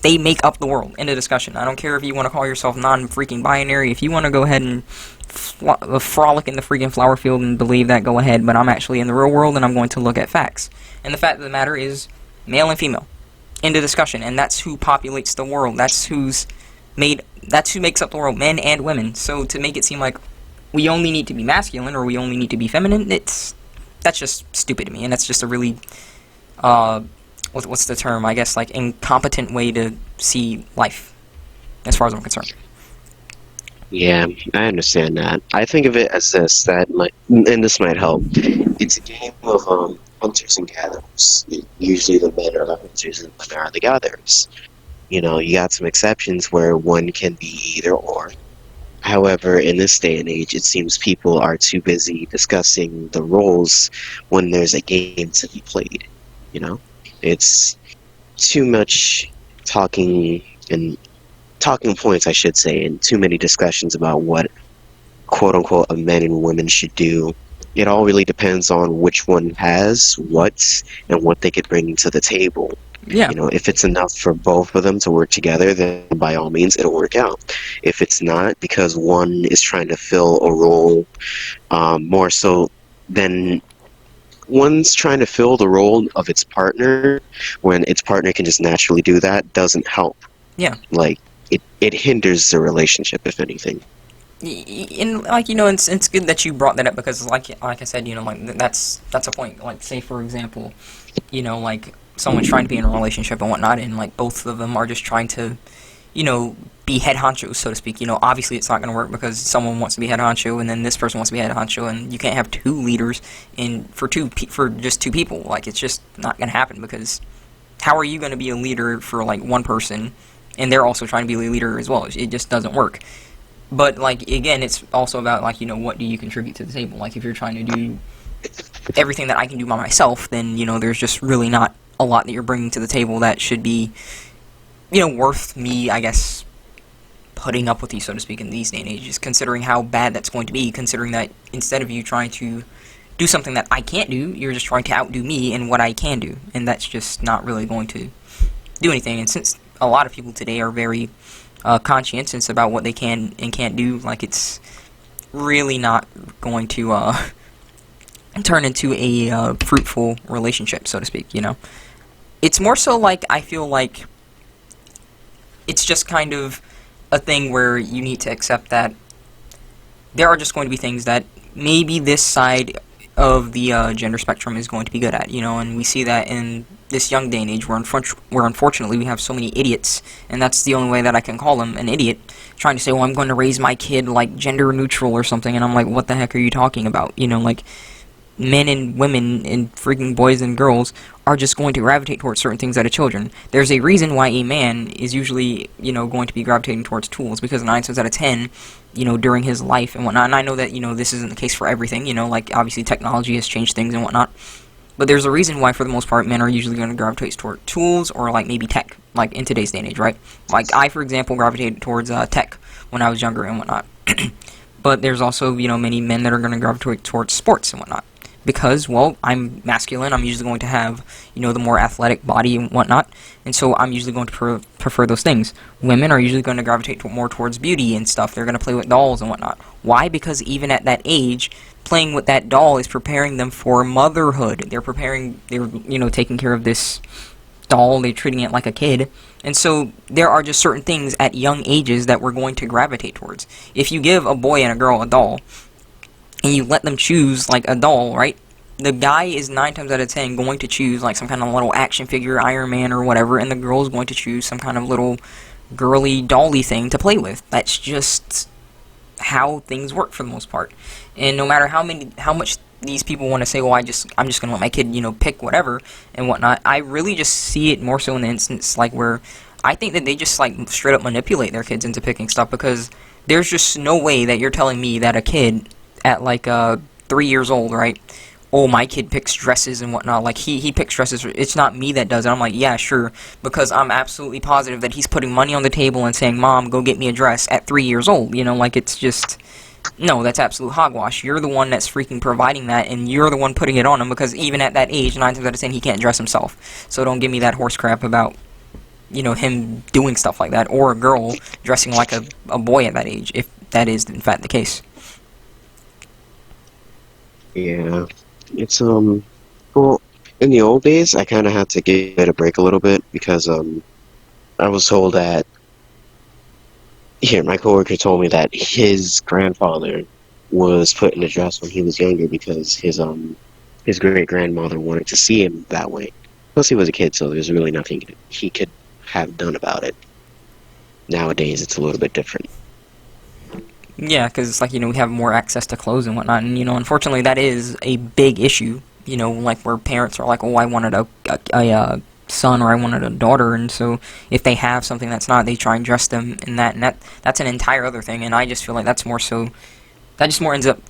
they make up the world. End of discussion. I don't care if you want to call yourself non-freaking binary. If you want to go ahead and frolic in the freaking flower field and believe that, go ahead. But I'm actually in the real world, and I'm going to look at facts. And the fact of the matter is, male and female. End of discussion. And that's who populates the world. That's who makes up the world, men and women. So to make it seem like we only need to be masculine or we only need to be feminine, that's just stupid to me, and that's just a really what's the term? I guess, like, incompetent way to see life, as far as I'm concerned. Yeah, I understand that. I think of it as this, and this might help. It's a game of hunters and gatherers. Usually the men are the hunters and the women are the gatherers. You know, you got some exceptions where one can be either or. However, in this day and age, it seems people are too busy discussing the roles when there's a game to be played. You know? It's too much talking points, I should say, and too many discussions about what, quote-unquote, a men and women should do. It all really depends on which one has what and what they could bring to the table. Yeah. You know, if it's enough for both of them to work together, then by all means it'll work out. If it's not, because one is trying to fill a role more so than one's trying to fill the role of its partner, when its partner can just naturally do that, doesn't help. Yeah. Like, it hinders the relationship, if anything. And, like, you know, it's good that you brought that up, because like I said, you know, like, that's a point. Like, say for example, you know, like, someone's trying to be in a relationship and whatnot, and, like, both of them are just trying to, you know, be head honchos, so to speak. You know, obviously it's not going to work, because someone wants to be head honcho, and then this person wants to be head honcho, and you can't have two leaders for just two people. Like, it's just not going to happen, because how are you going to be a leader for, like, one person, and they're also trying to be a leader as well? It just doesn't work. But, like, again, it's also about, like, you know, what do you contribute to the table? Like, if you're trying to do everything that I can do by myself, then, you know, there's just really not a lot that you're bringing to the table that should be, you know, worth me, I guess, putting up with you, so to speak, in these day and ages, considering how bad that's going to be, considering that instead of you trying to do something that I can't do, you're just trying to outdo me in what I can do, and that's just not really going to do anything. And since a lot of people today are very conscientious about what they can and can't do, like, it's really not going to turn into a fruitful relationship, so to speak, you know? It's more so like, I feel like it's just kind of a thing where you need to accept that there are just going to be things that maybe this side of the gender spectrum is going to be good at, you know, and we see that in this young day and age where unfortunately we have so many idiots, and that's the only way that I can call them an idiot, trying to say, well, I'm going to raise my kid, like, gender neutral or something, and I'm like, what the heck are you talking about? You know, like, men and women and freaking boys and girls are just going to gravitate towards certain things out of children. There's a reason why a man is usually, you know, going to be gravitating towards tools, because 9 times out of 10, you know, during his life and whatnot, and I know that, you know, this isn't the case for everything, you know, like, obviously technology has changed things and whatnot, but there's a reason why, for the most part, men are usually going to gravitate toward tools or, like, maybe tech, like, in today's day and age, right? Like, I, for example, gravitated towards tech when I was younger and whatnot. But there's also, you know, many men that are going to gravitate towards sports and whatnot. Because, well, I'm masculine, I'm usually going to have, you know, the more athletic body and whatnot, and so I'm usually going to prefer those things. Women are usually going to gravitate more towards beauty and stuff. They're going to play with dolls and whatnot. Why? Because even at that age, playing with that doll is preparing them for motherhood. They're, you know, taking care of this doll, they're treating it like a kid, and so there are just certain things at young ages that we're going to gravitate towards. If you give a boy and a girl a doll, and you let them choose, like, a doll, right? The guy is 9 times out of 10 going to choose, like, some kind of little action figure, Iron Man or whatever, and the girl is going to choose some kind of little girly dolly thing to play with. That's just how things work for the most part. And no matter how much these people want to say, well, I'm just gonna let my kid, pick whatever and whatnot, I really just see it more so in the instance like where I think that they just like straight up manipulate their kids into picking stuff, because there's just no way that you're telling me that a kid at like 3 years old, right? Oh, my kid picks dresses and whatnot. Like, he picks dresses. It's not me that does it. I'm like, yeah, sure. Because I'm absolutely positive that he's putting money on the table and saying, Mom, go get me a dress at 3 years old. Like, it's just... No, that's absolute hogwash. You're the one that's freaking providing that, and you're the one putting it on him, because even at that age, 9 times out of 10, he can't dress himself. So don't give me that horse crap about, him doing stuff like that, or a girl dressing like a boy at that age, if that is, in fact, the case. Yeah. It's, well, in the old days, I kind of had to give it a break a little bit because, I was told that, here, my coworker told me that his grandfather was put in a dress when he was younger because his great-grandmother wanted to see him that way. Plus, he was a kid, so there's really nothing he could have done about it. Nowadays, it's a little bit different. Yeah, because it's like, we have more access to clothes and whatnot, and, unfortunately that is a big issue, like where parents are like, oh, I wanted a son or I wanted a daughter, and so if they have something that's not, they try and dress them in that, and that's an entire other thing, and I just feel like that more so ends up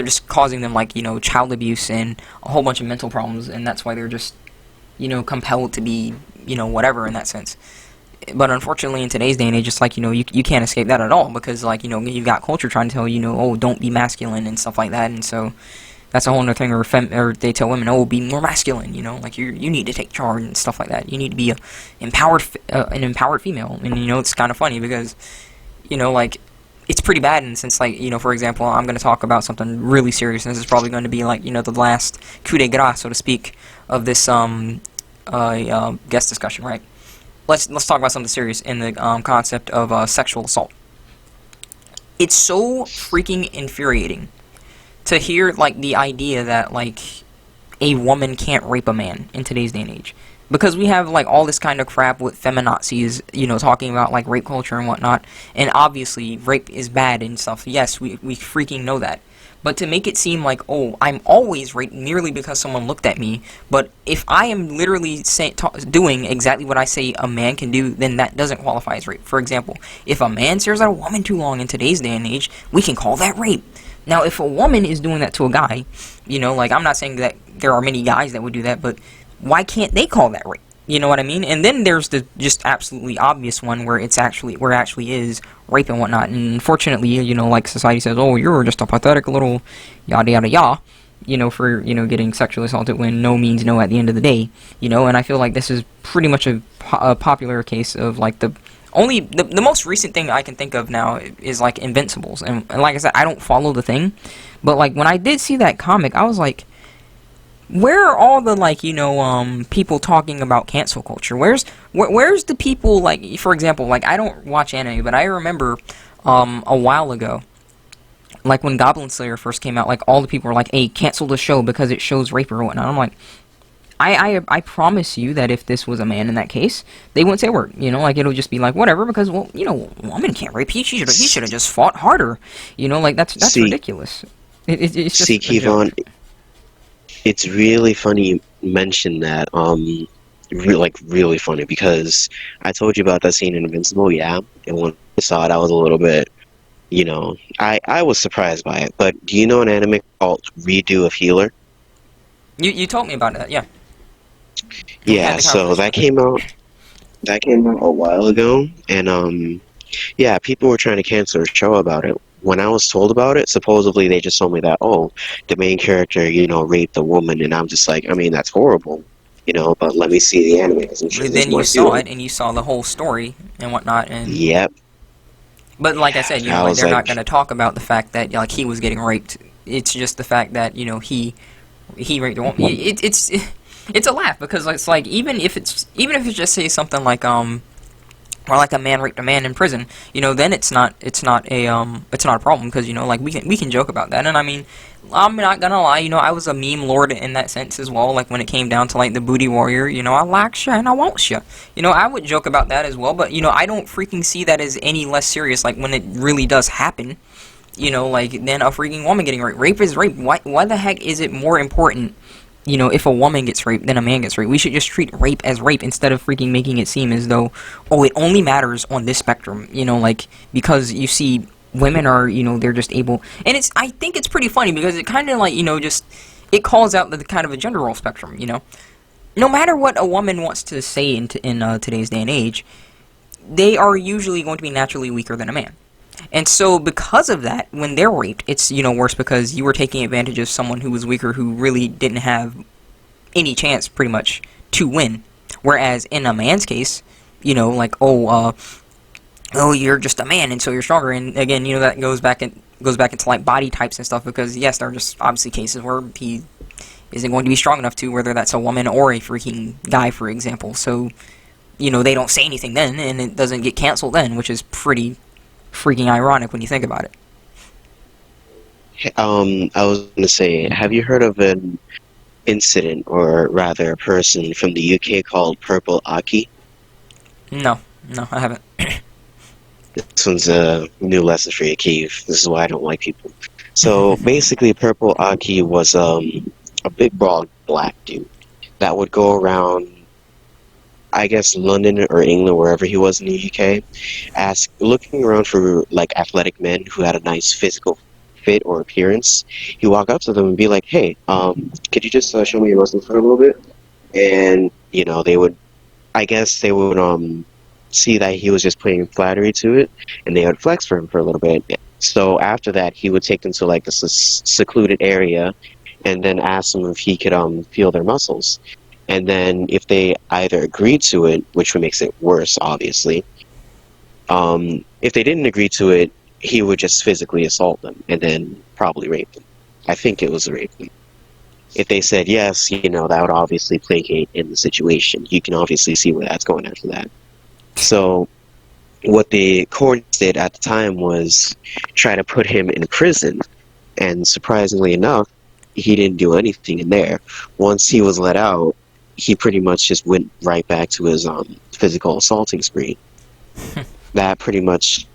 just causing them, like, child abuse and a whole bunch of mental problems, and that's why they're just, compelled to be, whatever in that sense. But unfortunately, in today's day and age, it's like, you can't escape that at all, because, like, you've got culture trying to tell you, oh, don't be masculine and stuff like that, and so that's a whole other thing. Or they tell women, oh, be more masculine, like, you need to take charge and stuff like that. You need to be an empowered female, and, it's kind of funny because, like, it's pretty bad in the sense, like, for example, I'm going to talk about something really serious, and this is probably going to be, like, the last coup de grace, so to speak, of this, guest discussion, right? Let's talk about something serious in the concept of sexual assault. It's so freaking infuriating to hear, like, the idea that, like, a woman can't rape a man in today's day and age. Because we have, like, all this kind of crap with feminazis, talking about, like, rape culture and whatnot. And obviously, rape is bad and stuff. Yes, we freaking know that. But to make it seem like, oh, I'm always raped merely because someone looked at me, but if I am literally doing exactly what I say a man can do, then that doesn't qualify as rape. For example, if a man stares at a woman too long in today's day and age, we can call that rape. Now, if a woman is doing that to a guy, like, I'm not saying that there are many guys that would do that, but why can't they call that rape? You know what I mean? And then there's the just absolutely obvious one where it actually is rape and whatnot. And unfortunately, like, society says, oh, you're just a pathetic little yada yada yada, for, getting sexually assaulted when no means no at the end of the day, and I feel like this is pretty much a popular case of, like, the most recent thing I can think of now is, like, Invincibles. And like I said, I don't follow the thing, but, like, when I did see that comic, I was like, where are all the, like, people talking about cancel culture? Where's the people, like, for example, like, I don't watch anime, but I remember, a while ago, like, when Goblin Slayer first came out, like, all the people were like, hey, cancel the show because it shows rape or whatnot. I'm like, I promise you that if this was a man in that case, they wouldn't say a word, like, it'll just be like, whatever, because, well, woman can't rape, he should have just fought harder, like, that's ridiculous. It's just see, Kevon, it's really funny you mentioned that, really funny, because I told you about that scene in Invincible, yeah, and when I saw it, I was a little bit, I was surprised by it, but do you know an anime called Redo of Healer? You told me about that, yeah. Yeah, so that came out a while ago, and, yeah, people were trying to cancel a show about it. When I was told about it, supposedly they just told me that, oh, the main character, raped a woman, and I'm just like, I mean, that's horrible, but let me see the anime. But then you saw it, and you saw the whole story and whatnot, and... Yep. But like I said, like, they're not going to talk about the fact that, like, he was getting raped. It's just the fact that, he raped a woman. It's a laugh, because it's like, even if it's just, say, something like, or like a man raped a man in prison, then it's not a problem, because like we can joke about that. And I mean, I'm not gonna lie, I was a meme lord in that sense as well. Like when it came down to like the booty warrior, I likes ya and I wants ya. I would joke about that as well, but I don't freaking see that as any less serious. Like when it really does happen, like than a freaking woman getting raped. Rape is rape. Why the heck is it more important, if a woman gets raped than a man gets raped? We should just treat rape as rape instead of freaking making it seem as though, oh, it only matters on this spectrum, like, because you see, women are, they're just able, and I think it's pretty funny, because it kind of, like, just, it calls out the kind of a gender role spectrum, No matter what a woman wants to say in today's day and age, they are usually going to be naturally weaker than a man. And so, because of that, when they're raped, it's, worse, because you were taking advantage of someone who was weaker, who really didn't have any chance, pretty much, to win. Whereas, in a man's case, like, oh, you're just a man, and so you're stronger. And again, that goes back into, like, body types and stuff, because, yes, there are just, obviously, cases where he isn't going to be strong enough to, whether that's a woman or a freaking guy, for example. So, they don't say anything then, and it doesn't get canceled then, which is pretty freaking ironic when you think about it. I was going to say, have you heard of an incident, or rather a person from the UK called Purple Aki? No, I haven't. This one's a new lesson for you, Keith. This is why I don't like people. So basically, Purple Aki was a big, broad, black dude that would go around, I guess, London or England, wherever he was in the UK, looking around for, like, athletic men who had a nice physical fit or appearance. He'd walk up to them and be like, hey, could you just show me your muscles for a little bit? And, they would see that he was just putting flattery to it, and they would flex for him for a little bit. So after that, he would take them to, like, a secluded area and then ask them if he could feel their muscles. And then if they either agreed to it, which makes it worse, obviously, if they didn't agree to it, he would just physically assault them and then probably rape them. I think it was rape them. If they said yes, that would obviously placate in the situation. You can obviously see where that's going after that. So what the courts did at the time was try to put him in prison. And surprisingly enough, he didn't do anything in there. Once he was let out, he pretty much just went right back to his physical assaulting spree. That pretty much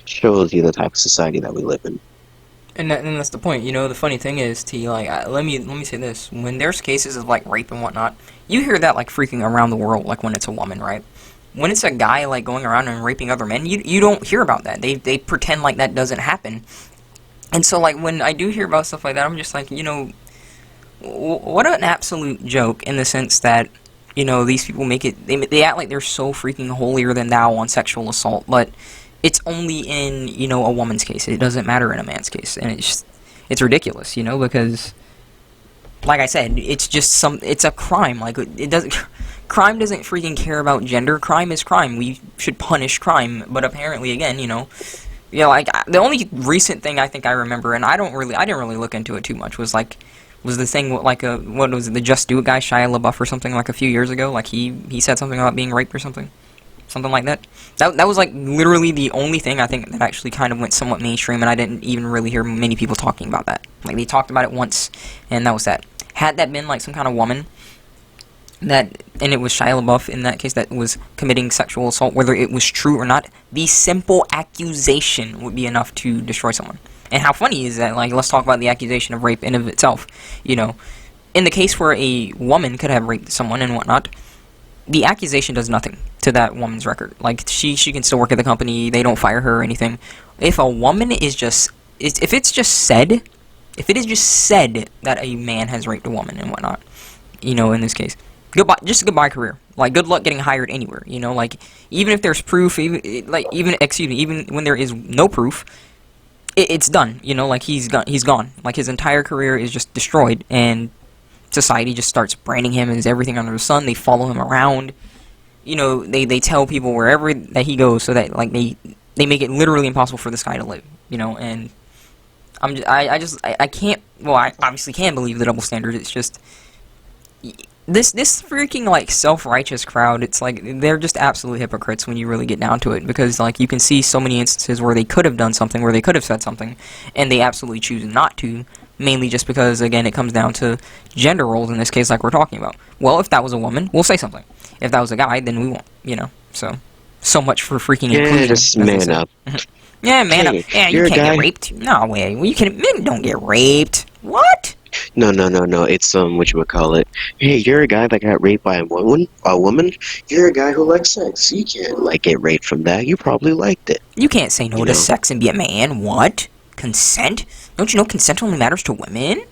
shows you the type of society that we live in. And that's the point. The funny thing is, let me say this: when there's cases of like rape and whatnot, you hear that like freaking around the world, like when it's a woman, right? When it's a guy like going around and raping other men, you don't hear about that. They pretend like that doesn't happen. And so like when I do hear about stuff like that, I'm just like, what an absolute joke, in the sense that, these people make it, they act like they're so freaking holier than thou on sexual assault, but it's only in, a woman's case. It doesn't matter in a man's case. And it's ridiculous, because, like I said, it's a crime. Like, crime doesn't freaking care about gender. Crime is crime. We should punish crime. But apparently, again, like, the only recent thing I think I remember, and I didn't really look into it too much, was the thing with, like, what was it, the Just Do It guy, Shia LaBeouf or something, like a few years ago. Like, he said something about being raped or something like that. That was, like, literally the only thing I think that actually kind of went somewhat mainstream, and I didn't even really hear many people talking about that. Like, they talked about it once, and that was that. Had that been, like, some kind of woman and it was Shia LaBeouf in that case that was committing sexual assault, whether it was true or not, the simple accusation would be enough to destroy someone. And how funny is that? Like, let's talk about the accusation of rape in of itself. In the case where a woman could have raped someone and whatnot, the accusation does nothing to that woman's record. Like, she can still work at the company, they don't fire her or anything. If a woman if it is just said that a man has raped a woman and whatnot, in this case, goodbye career. Like, good luck getting hired anywhere, like, even if there's proof, even when there is no proof, it's done, like, he's gone. Like, his entire career is just destroyed, and society just starts branding him as everything under the sun. They follow him around, they tell people wherever that he goes, so that, like, they make it literally impossible for this guy to live, and I can't, well, I obviously can believe the double standard. It's just, this freaking like self-righteous crowd, it's like they're just absolute hypocrites when you really get down to it, because like you can see so many instances where they could have done something, where they could have said something, and they absolutely choose not to, mainly just because, again, it comes down to gender roles in this case, like we're talking about. Well, if that was a woman, we'll say something. If that was a guy, then we won't, you know. So much for freaking inclusion. Just man up. Yeah, man Hey, up. Yeah, you you're a can't guy. get raped. No way. Well, men don't get raped. What? No. It's whatchamacallit. Hey, you're a guy that got raped by a woman. You're a guy who likes sex. You can't like get raped from that. You probably liked it. You can't say no You to know. sex and be a man. What? Consent? Don't you know consent only matters to women?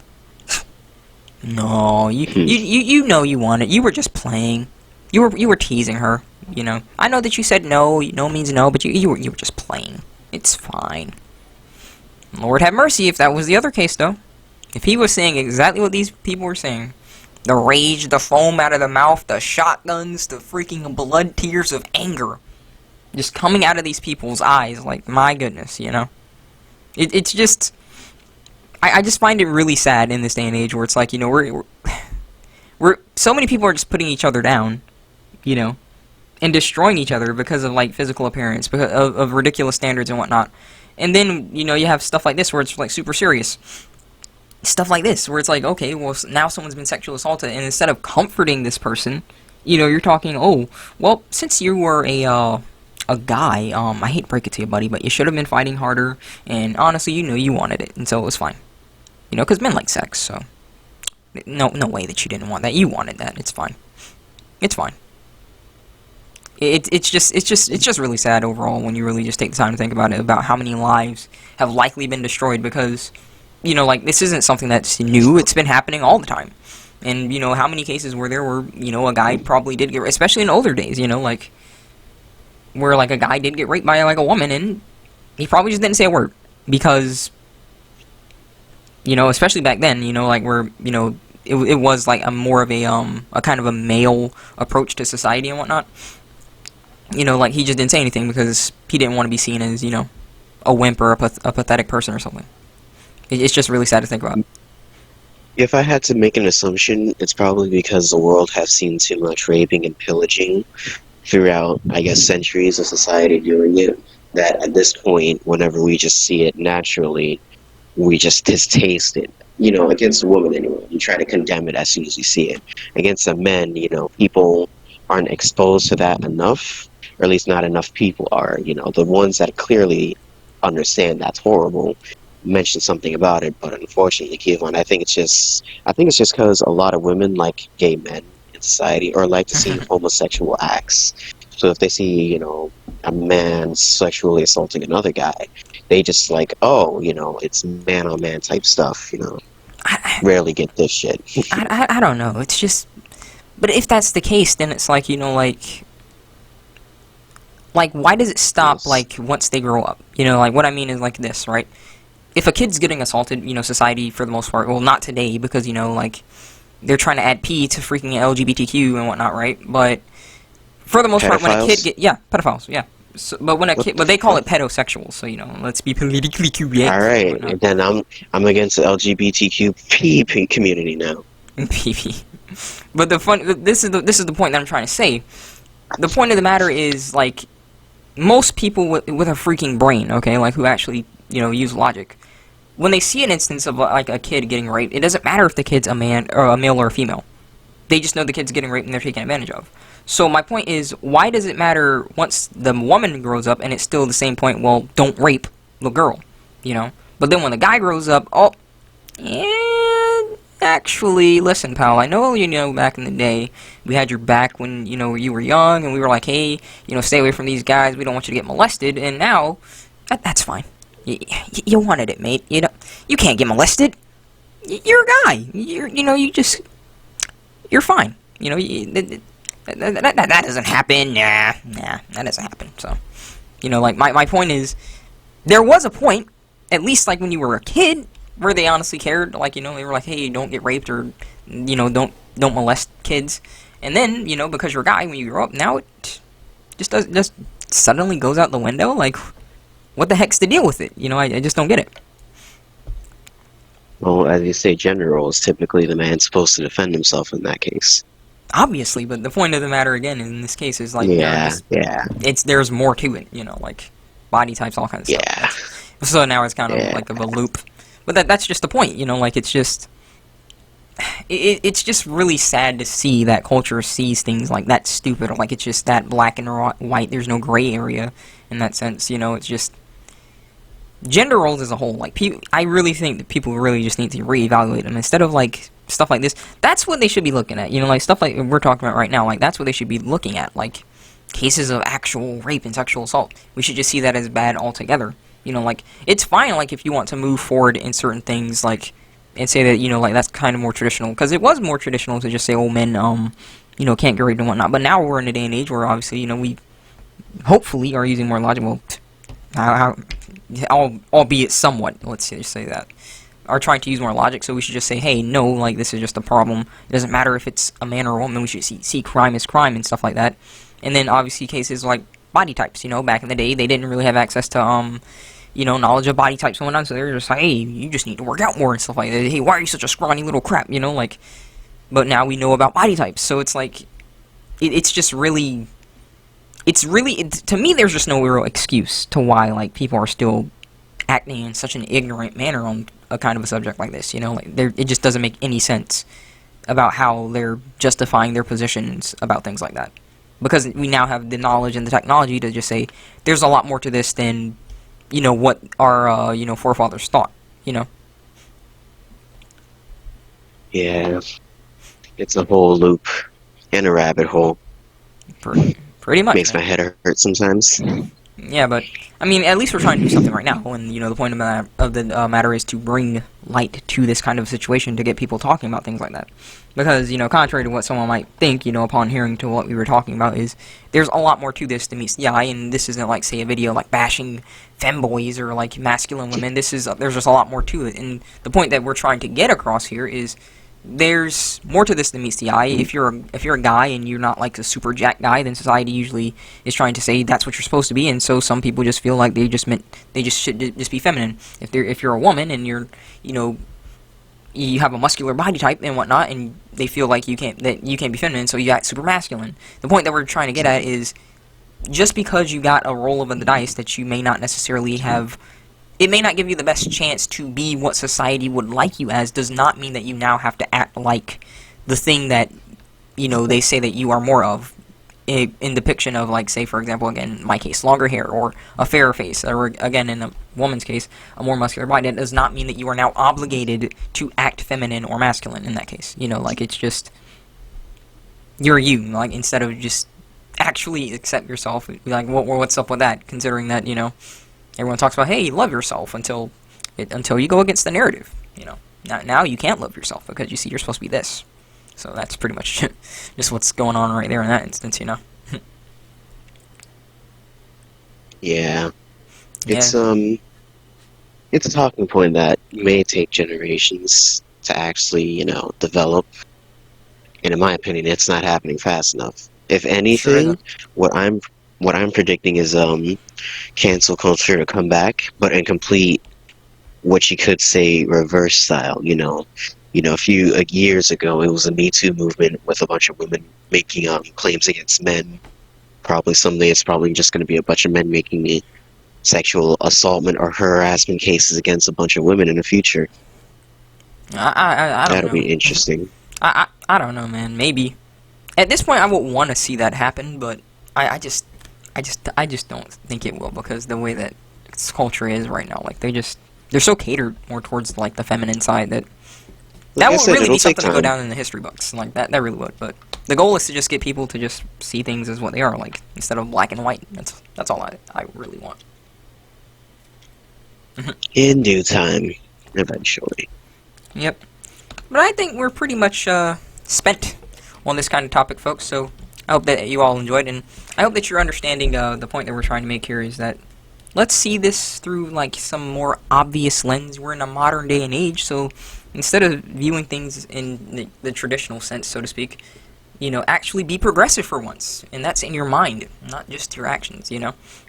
No, you know you want it. You were just playing. You were teasing her. You know. I know that you said no. No means no, but you were just playing. It's fine. Lord have mercy if that was the other case, though. If he was saying exactly what these people were saying, the rage, the foam out of the mouth, the shotguns, the freaking blood tears of anger, just coming out of these people's eyes, like, my goodness, you know? It's just... I just find it really sad in this day and age where it's like, you know, we're so many people are just putting each other down, you know, and destroying each other because of, like, physical appearance, because of ridiculous standards and whatnot. And then, you know, you have stuff like this where it's, like, super serious. Stuff like this, where it's like, okay, well, now someone's been sexually assaulted, and instead of comforting this person, you know, you're talking, oh, well, since you were a guy, I hate to break it to you, buddy, but you should have been fighting harder, and honestly, you know you wanted it, and so it was fine. You know, because men like sex, so no way that you didn't want that. You wanted that. It's fine. It's fine. It's just really sad overall when you really just take the time to think about it, about how many lives have likely been destroyed because, you know, like, this isn't something that's new. It's been happening all the time. And, you know, how many cases where there were, you know, a guy probably did get, especially in older days, you know, like, where, like, a guy did get raped by, like, a woman, and he probably just didn't say a word. Because, you know, especially back then, you know, like, where, you know, it was, like, a more of a kind of a male approach to society and whatnot. You know, like, he just didn't say anything because he didn't want to be seen as, you know, a wimp or a pathetic person or something. It's just really sad to think about. If I had to make an assumption, it's probably because the world has seen too much raping and pillaging throughout, I guess, centuries of society doing it, that at this point, whenever we just see it naturally, we just distaste it. You know, against a woman anyway, you try to condemn it as soon as you see it. Against the men, you know, people aren't exposed to that enough, or at least not enough people are. You know, the ones that clearly understand that's horrible mention something about it, but unfortunately, Kevon, I think it's just because a lot of women like gay men in society, or like to see homosexual acts. So if they see, you know, a man sexually assaulting another guy, they just like, oh, you know, it's man on man type stuff. You know, rarely get this shit. I don't know. It's just, but if that's the case, then it's like, you know, like why does it stop, like, once they grow up? You know, like, what I mean is like this, right? If a kid's getting assaulted, you know, society, for the most part, well, not today, because, you know, like, they're trying to add P to freaking LGBTQ and whatnot, right? But for the most part, when a kid pedophiles, yeah. So, but when a kid, but they call it pedosexual, so, you know, let's be politically correct. All right, and then I'm against the LGBTQ community now. PP. But this is the point that I'm trying to say. The point of the matter is, like, most people with a freaking brain, okay, like, who actually, you know, use logic, when they see an instance of, like, a kid getting raped, it doesn't matter if the kid's a man or a male or a female. They just know the kid's getting raped and they're taken advantage of. So my point is, why does it matter once the woman grows up and it's still the same point? Well, don't rape the girl, you know. But then when the guy grows up, oh, yeah, actually, listen, pal, I know, you know, back in the day, we had your back when, you know, you were young, and we were like, hey, you know, stay away from these guys, we don't want you to get molested, and now, that's fine. You wanted it, mate. You know, you can't get molested. You're a guy. You're fine. You know, that doesn't happen. Nah, that doesn't happen. So, you know, like, my point is, there was a point, at least, like, when you were a kid, where they honestly cared. Like, you know, they were like, hey, don't get raped, or, you know, don't molest kids. And then, you know, because you're a guy, when you grow up, now it just suddenly goes out the window. Like, what the heck's the deal with it? You know, I just don't get it. Well, as you say, gender roles, typically the man's supposed to defend himself in that case. obviously, but the point of the matter again in this case is like Yeah, yeah, there's more to it, like body types, all kinds of stuff. yeah, So now it's kind of yeah, like of a loop, but that's just the point, like it's just it's just really sad to see that culture sees things like that stupid, or like it's just that black and white. There's no gray area in that sense, it's just gender roles as a whole. Like, I really think that people really just need to reevaluate them instead of like stuff like this. That's what they should be looking at. Like stuff like we're talking about right now. Like that's what they should be looking at. Like cases of actual rape and sexual assault. We should just see that as bad altogether. Like it's fine. Like if you want to move forward in certain things, like and say that like that's kind of more traditional, because it was more traditional to just say, oh, men can't get raped and whatnot. But now we're in a day and age where obviously we hopefully are using more logic. Well, albeit somewhat, let's just say that, are trying to use more logic, so we should just say, hey, no, like, this is just a problem. It doesn't matter if it's a man or a woman, we should see crime as crime and stuff like that. And then, obviously, cases like body types, back in the day, they didn't really have access to, knowledge of body types and whatnot, so they were just like, hey, you just need to work out more and stuff like that. Hey, why are you such a scrawny little crap, like, but now we know about body types, so it's like, it's just really... to me, there's just no real excuse to why, like, people are still acting in such an ignorant manner on a kind of a subject like this, like, it just doesn't make any sense about how they're justifying their positions about things like that. Because we now have the knowledge and the technology to just say, there's a lot more to this than, what our, forefathers thought, yeah. It's a whole loop and a rabbit hole. Pretty much. Makes my head hurt sometimes. Yeah, but I mean, at least we're trying to do something right now, and the point of the matter is to bring light to this kind of situation to get people talking about things like that. Because contrary to what someone might think, upon hearing to what we were talking about, is there's a lot more to this than meets the eye, and this isn't like, say, a video like bashing femboys or like masculine women. There's just a lot more to it, and the point that we're trying to get across here is, there's more to this than meets the eye. If you're a guy and you're not like a super jack guy, then society usually is trying to say that's what you're supposed to be, and so some people just feel like they just should just be feminine. If you're a woman and you're you have a muscular body type and whatnot, and they feel like you can't be feminine, so you act super masculine. The point that we're trying to get at is, just because you got a roll of the dice that you may not necessarily have. It may not give you the best chance to be what society would like you as, does not mean that you now have to act like the thing that, they say that you are more of. In depiction of, like, say, for example, again, in my case, longer hair, or a fairer face, or, again, in a woman's case, a more muscular body. That does not mean that you are now obligated to act feminine or masculine in that case. Like, it's just, you're you, like, instead of just actually accept yourself. Like, what's up with that, considering that, everyone talks about, hey, love yourself until you go against the narrative. Now you can't love yourself because you see you're supposed to be this. So that's pretty much just what's going on right there in that instance. Yeah, it's a talking point that may take generations to actually develop. And in my opinion, it's not happening fast enough. If anything, what I'm predicting is cancel culture to come back, but in complete, what you could say, reverse style. A few years ago, it was a Me Too movement with a bunch of women making claims against men. Probably someday it's probably just going to be a bunch of men making sexual assaultment or harassment cases against a bunch of women in the future. I don't know. That'll be interesting. I don't know, man. Maybe at this point I would want to see that happen, but I just don't think it will, because the way that this culture is right now, like they're so catered more towards like the feminine side that would really be something to go down in the history books. Like that really would. But the goal is to just get people to just see things as what they are, like, instead of black and white. That's all I really want. In due time, eventually. Yep. But I think we're pretty much spent on this kind of topic, folks. So I hope that you all enjoyed, and I hope that you're understanding the point that we're trying to make here is that let's see this through like some more obvious lens. We're in a modern day and age, so instead of viewing things in the traditional sense, so to speak, actually be progressive for once, and that's in your mind, not just your actions,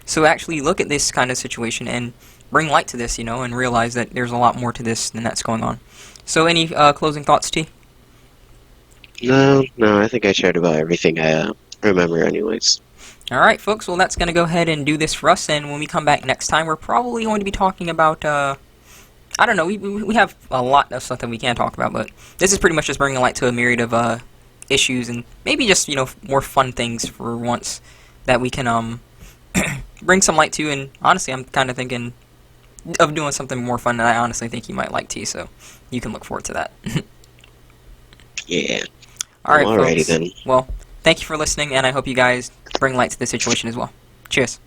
So actually look at this kind of situation and bring light to this, and realize that there's a lot more to this than that's going on. So any closing thoughts, T? No, I think I shared about everything I remember anyways. Alright, folks, well, that's going to go ahead and do this for us, and when we come back next time, we're probably going to be talking about, I don't know, we have a lot of stuff that we can talk about, but this is pretty much just bringing light to a myriad of, issues, and maybe just, more fun things for once that we can, bring some light to, and honestly, I'm kind of thinking of doing something more fun that I honestly think you might like, T, so you can look forward to that. Yeah. Alright, Alrighty folks. then. Well, thank you for listening, and I hope you guys bring light to the situation as well. Cheers.